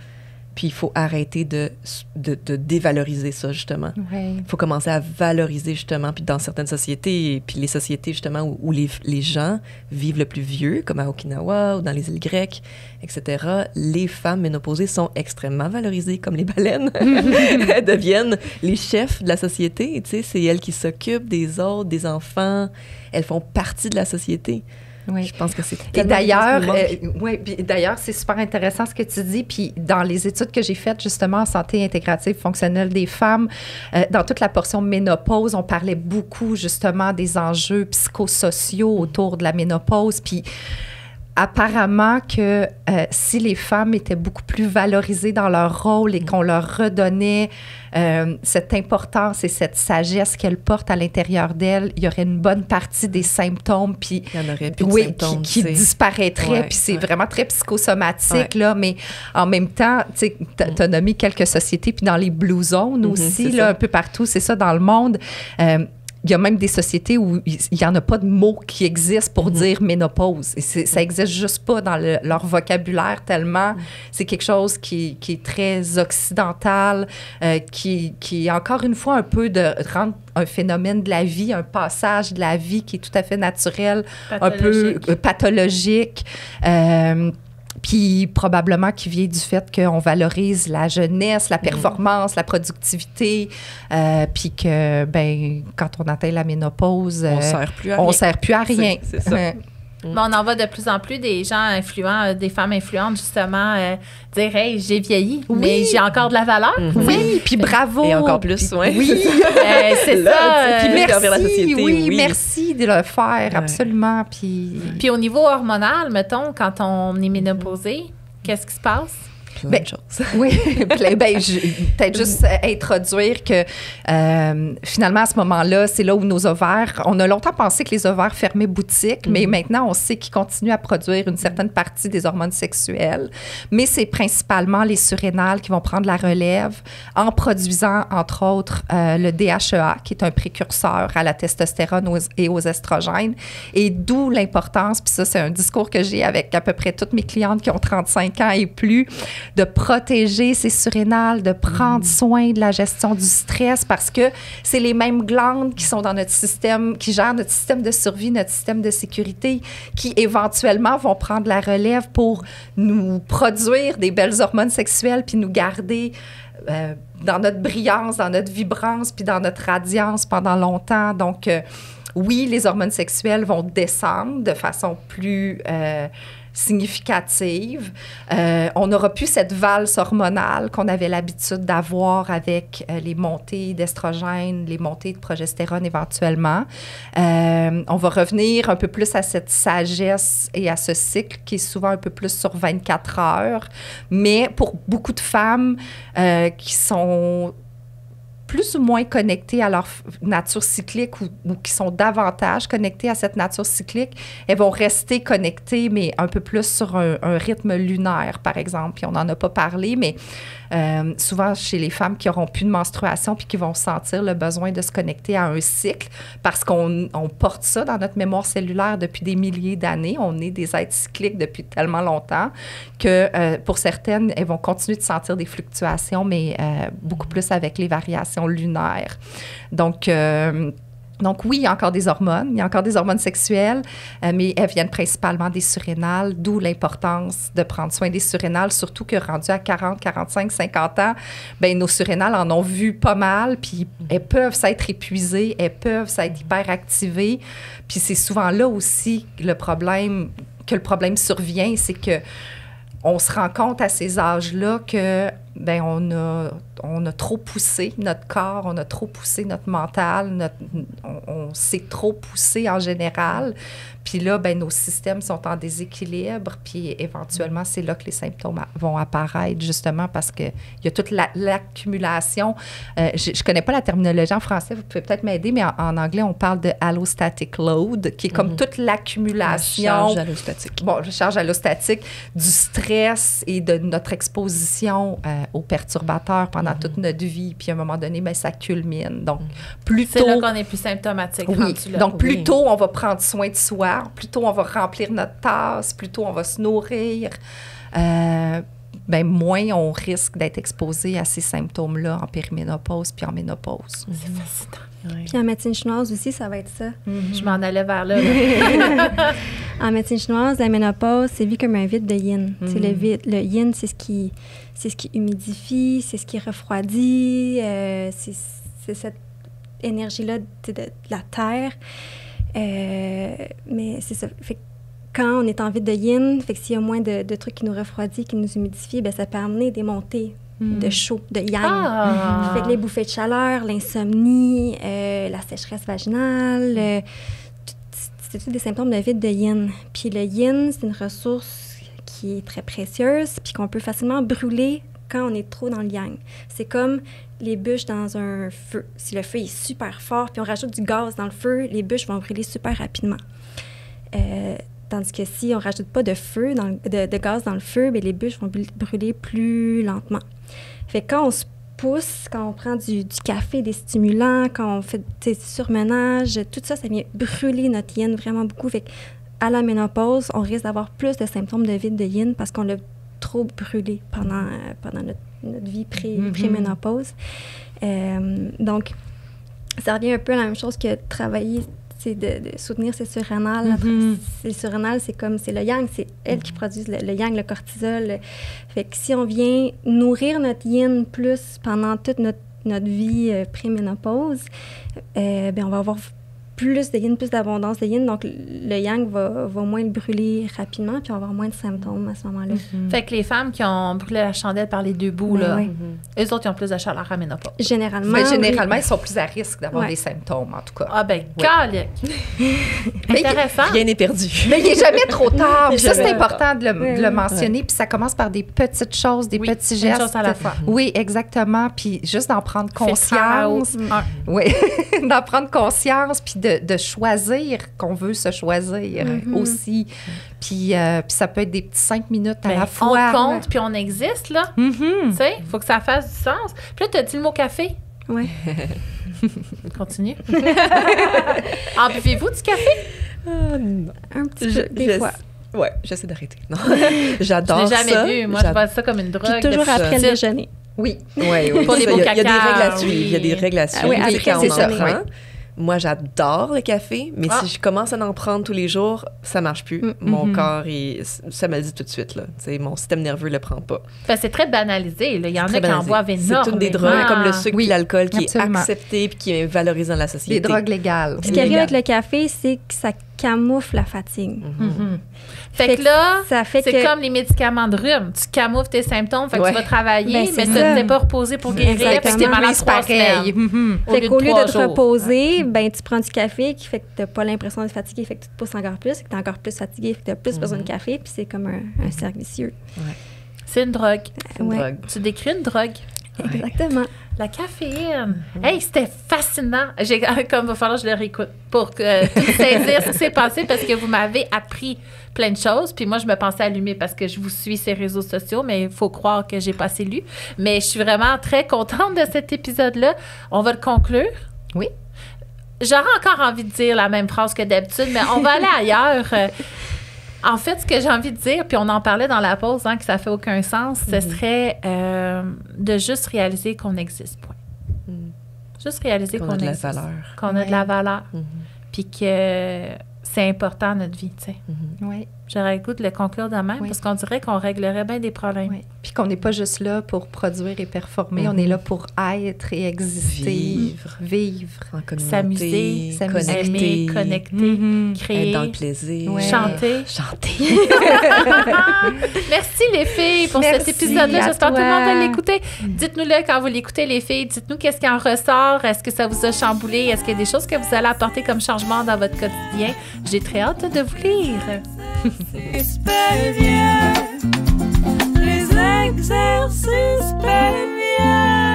Puis il faut arrêter de dévaloriser ça, justement. Il faut commencer à valoriser, justement, puis dans certaines sociétés, puis les sociétés, justement, où les gens vivent le plus vieux, comme à Okinawa ou dans les îles grecques, etc., les femmes ménopausées sont extrêmement valorisées, comme les baleines. Elles deviennent les chefs de la société, tu sais, c'est elles qui s'occupent des autres, des enfants. Elles font partie de la société. Oui. Je pense que c'est Et d'ailleurs, c'est super intéressant ce que tu dis. Puis dans les études que j'ai faites justement en santé intégrative fonctionnelle des femmes, dans toute la portion ménopause, on parlait beaucoup justement des enjeux psychosociaux autour de la ménopause. Puis apparemment que si les femmes étaient beaucoup plus valorisées dans leur rôle et qu'on leur redonnait cette importance et cette sagesse qu'elles portent à l'intérieur d'elles, il y aurait une bonne partie des symptômes puis il y en aurait plus de symptômes, qui disparaîtraient. Puis c'est vraiment très psychosomatique, là, mais en même temps, tu sais, t'as nommé quelques sociétés, puis dans les blue zones aussi, là, un peu partout, c'est ça, dans le monde. Il y a même des sociétés où il n'y en a pas de mots qui existent pour dire ménopause. Et ça n'existe juste pas dans leur vocabulaire tellement. C'est quelque chose qui est très occidental, qui est encore une fois un peu de rendre un phénomène de la vie, un passage de la vie qui est tout à fait naturel, un peu pathologique. Puis probablement qui vient du fait qu'on valorise la jeunesse, la performance, la productivité, puis que, ben, quand on atteint la ménopause, on sert plus à rien. C'est ça. Mais on en voit de plus en plus des gens influents, des femmes influentes, justement, dire « Hey, j'ai vieilli, mais j'ai encore de la valeur. Oui, puis bravo! Et encore plus, oui. C'est ça. Puis merci, la société, merci de le faire, absolument. Puis au niveau hormonal, mettons, quand on est ménopausé, qu'est-ce qui se passe? Plein de choses. Oui, peut-être juste introduire que finalement, à ce moment-là, c'est là où nos ovaires, on a longtemps pensé que les ovaires fermaient boutique, mais maintenant, on sait qu'ils continuent à produire une certaine partie des hormones sexuelles, mais c'est principalement les surrénales qui vont prendre la relève en produisant, entre autres, le DHEA, qui est un précurseur à la testostérone et aux estrogènes, et d'où l'importance, puis ça, c'est un discours que j'ai avec à peu près toutes mes clientes qui ont 35 ans et plus, de protéger ces surrénales, de prendre soin de la gestion du stress parce que c'est les mêmes glandes qui sont dans notre système, qui gèrent notre système de survie, notre système de sécurité, qui éventuellement vont prendre la relève pour nous produire des belles hormones sexuelles puis nous garder dans notre brillance, dans notre vibrance puis dans notre radiance pendant longtemps. Donc, oui, les hormones sexuelles vont descendre de façon plus significative. On n'aura plus cette valse hormonale qu'on avait l'habitude d'avoir avec les montées d'estrogène, les montées de progestérone éventuellement. On va revenir un peu plus à cette sagesse et à ce cycle qui est souvent un peu plus sur 24 heures. Mais pour beaucoup de femmes qui sont plus ou moins connectées à leur nature cyclique ou qui sont davantage connectées à cette nature cyclique, elles vont rester connectées, mais un peu plus sur un rythme lunaire, par exemple. Puis on n'en a pas parlé, mais souvent chez les femmes qui n'auront plus de menstruation puis qui vont sentir le besoin de se connecter à un cycle parce qu'on porte ça dans notre mémoire cellulaire depuis des milliers d'années. On est des êtres cycliques depuis tellement longtemps que pour certaines, elles vont continuer de sentir des fluctuations, mais beaucoup plus avec les variations lunaires. Donc oui, il y a encore des hormones, il y a encore des hormones sexuelles, mais elles viennent principalement des surrénales, d'où l'importance de prendre soin des surrénales, surtout que rendu à 40, 45, 50 ans, bien, nos surrénales en ont vu pas mal, puis elles peuvent s'être épuisées, elles peuvent s'être hyperactivées, puis c'est souvent là aussi que le problème survient, c'est que on se rend compte à ces âges-là que ben on a trop poussé notre corps, on a trop poussé notre mental, on s'est trop poussé en général. Puis là, ben nos systèmes sont en déséquilibre, puis éventuellement, c'est là que les symptômes vont apparaître, justement, parce qu'il y a toute l'accumulation. Je ne connais pas la terminologie en français, vous pouvez peut-être m'aider, mais en anglais, on parle de allostatic load, qui est comme toute l'accumulation. Charge allostatique. Bon, charge allostatique du stress et de notre exposition aux perturbateurs pendant toute notre vie. Puis à un moment donné, ben, ça culmine. Donc, plus tôt... C'est là qu'on est plus symptomatique. Oui. Donc, plus tôt on va prendre soin de soi, plus tôt on va remplir notre tasse, plus tôt on va se nourrir, ben, moins on risque d'être exposé à ces symptômes-là en périménopause puis en ménopause. C'est fascinant. Oui. Puis en médecine chinoise aussi, ça va être ça. Je m'en allais vers là. En médecine chinoise, la ménopause, c'est vu comme un vide de yin. C'est le vide. Le yin, c'est ce qui humidifie, c'est ce qui refroidit, c'est cette énergie-là de la terre. Mais c'est ça. Fait que quand on est en vide de yin, fait que s'il y a moins de trucs qui nous refroidissent, qui nous humidifient, ben ça peut amener des montées de chaud, de yang. Fait que les bouffées de chaleur, l'insomnie, la sécheresse vaginale, c'est tous des symptômes de vide de yin. Puis le yin, c'est une ressource qui est très précieuse, puis qu'on peut facilement brûler quand on est trop dans le yang. C'est comme les bûches dans un feu. Si le feu est super fort, puis on rajoute du gaz dans le feu, les bûches vont brûler super rapidement. Tandis que si on ne rajoute pas de feu, de gaz dans le feu, bien, les bûches vont brûler plus lentement. Fait que quand on se pousse, quand on prend du café, des stimulants, quand on fait du surmenage, tout ça, ça vient brûler notre yin vraiment beaucoup. Fait qu'à la ménopause, on risque d'avoir plus de symptômes de vide de yin parce qu'on l'a trop brûlé pendant notre vie pré-ménopause. Donc, ça revient un peu à la même chose que travailler, c'est de soutenir ces surrénales. Les surrénales, c'est le yang, c'est elles qui produisent le yang, le cortisol. Fait que si on vient nourrir notre yin plus pendant toute notre vie pré-ménopause, ben on va avoir plus de yin, plus d'abondance de yin. Donc, le yang va moins le brûler rapidement, puis on va avoir moins de symptômes à ce moment-là. Fait que les femmes qui ont brûlé la chandelle par les deux bouts, là, eux autres, ils ont plus de chaleur à ménopause. Généralement, ils sont plus à risque d'avoir des symptômes, en tout cas. Ah ben, calique! Intéressant. Rien n'est perdu. Mais il n'est jamais trop tard. Puis ça, c'est important de le mentionner. Puis ça commence par des petites choses, des petits gestes. Une chose à la fois. Oui, exactement. Puis juste d'en prendre conscience. Oui, d'en prendre conscience, puis de choisir qu'on veut se choisir aussi. Puis ça peut être des petits 5 minutes à la fois. On compte, puis on existe, là. Tu sais, il faut que ça fasse du sens. Puis là, tu as dit le mot café. Oui. Continue. En buvez-vous du café? Non. Un petit peu, des fois. Oui, j'essaie d'arrêter. Non. J'adore ça. Je l'ai jamais bu. Moi, je vois ça comme une drogue. Puis toujours après le déjeuner. Oui. Oui. Pour les beaux il y a des cacas, règles à suivre. Il y a des règles à suivre. Oui, après, quand on en prend. moi, j'adore le café, mais si je commence à en prendre tous les jours, ça marche plus. Mon corps, ça me le dit tout de suite. Là. Mon système nerveux le prend pas. C'est très banalisé. Là. Il y en a qui en boivent énormément. C'est toutes des drogues comme le sucre et l'alcool qui absolument. est accepté et qui est valorisé dans la société. Des drogues légales. Ce qui arrive avec le café, c'est que ça camoufle la fatigue. Fait que là, ça fait c'est comme les médicaments de rhume. Tu camoufles tes symptômes, fait que tu vas travailler, mais tu t'es pas reposé pour guérir, puis t'es malade 3 semaines. Fait qu'au lieu de te reposer, ben tu prends du café qui fait que t'as pas l'impression d'être fatigué, fait que tu te pousses encore plus, que t'es encore plus fatigué, fait que t'as plus besoin de café, puis c'est comme un cercle vicieux. C'est une drogue. Drogue. Tu décris une drogue. Exactement. La caféine. Hey, c'était fascinant. Comme il va falloir que je le réécoute pour tout saisir ce qui s'est passé parce que vous m'avez appris plein de choses. Puis moi, je me pensais allumée parce que je vous suis sur les réseaux sociaux, mais il faut croire que j'ai pas assez lu. Mais je suis vraiment très contente de cet épisode-là. On va le conclure. Oui. J'aurais encore envie de dire la même phrase que d'habitude, mais on va aller ailleurs. En fait, ce que j'ai envie de dire, puis on en parlait dans la pause, que ça fait aucun sens, ce serait de juste réaliser qu'on existe, point. Juste réaliser qu'on existe. Qu'on a de la valeur. Qu'on a de la valeur. Puis que c'est important notre vie, tu sais. Oui. J'aurais le goût de le conclure de même parce qu'on dirait qu'on réglerait bien des problèmes. Oui. Puis qu'on n'est pas juste là pour produire et performer, on est là pour être et exister. Vivre. En communauté. S'amuser. Aimer, connecter, créer. Être dans le plaisir. Chanter. Merci les filles pour cet épisode-là. J'espère que tout le monde va l'écouter. Dites-nous-le quand vous l'écoutez, les filles. Dites-nous qu'est-ce qui en ressort. Est-ce que ça vous a chamboulé? Est-ce qu'il y a des choses que vous allez apporter comme changement dans votre quotidien? J'ai très hâte de vous lire. Les exercices péniens.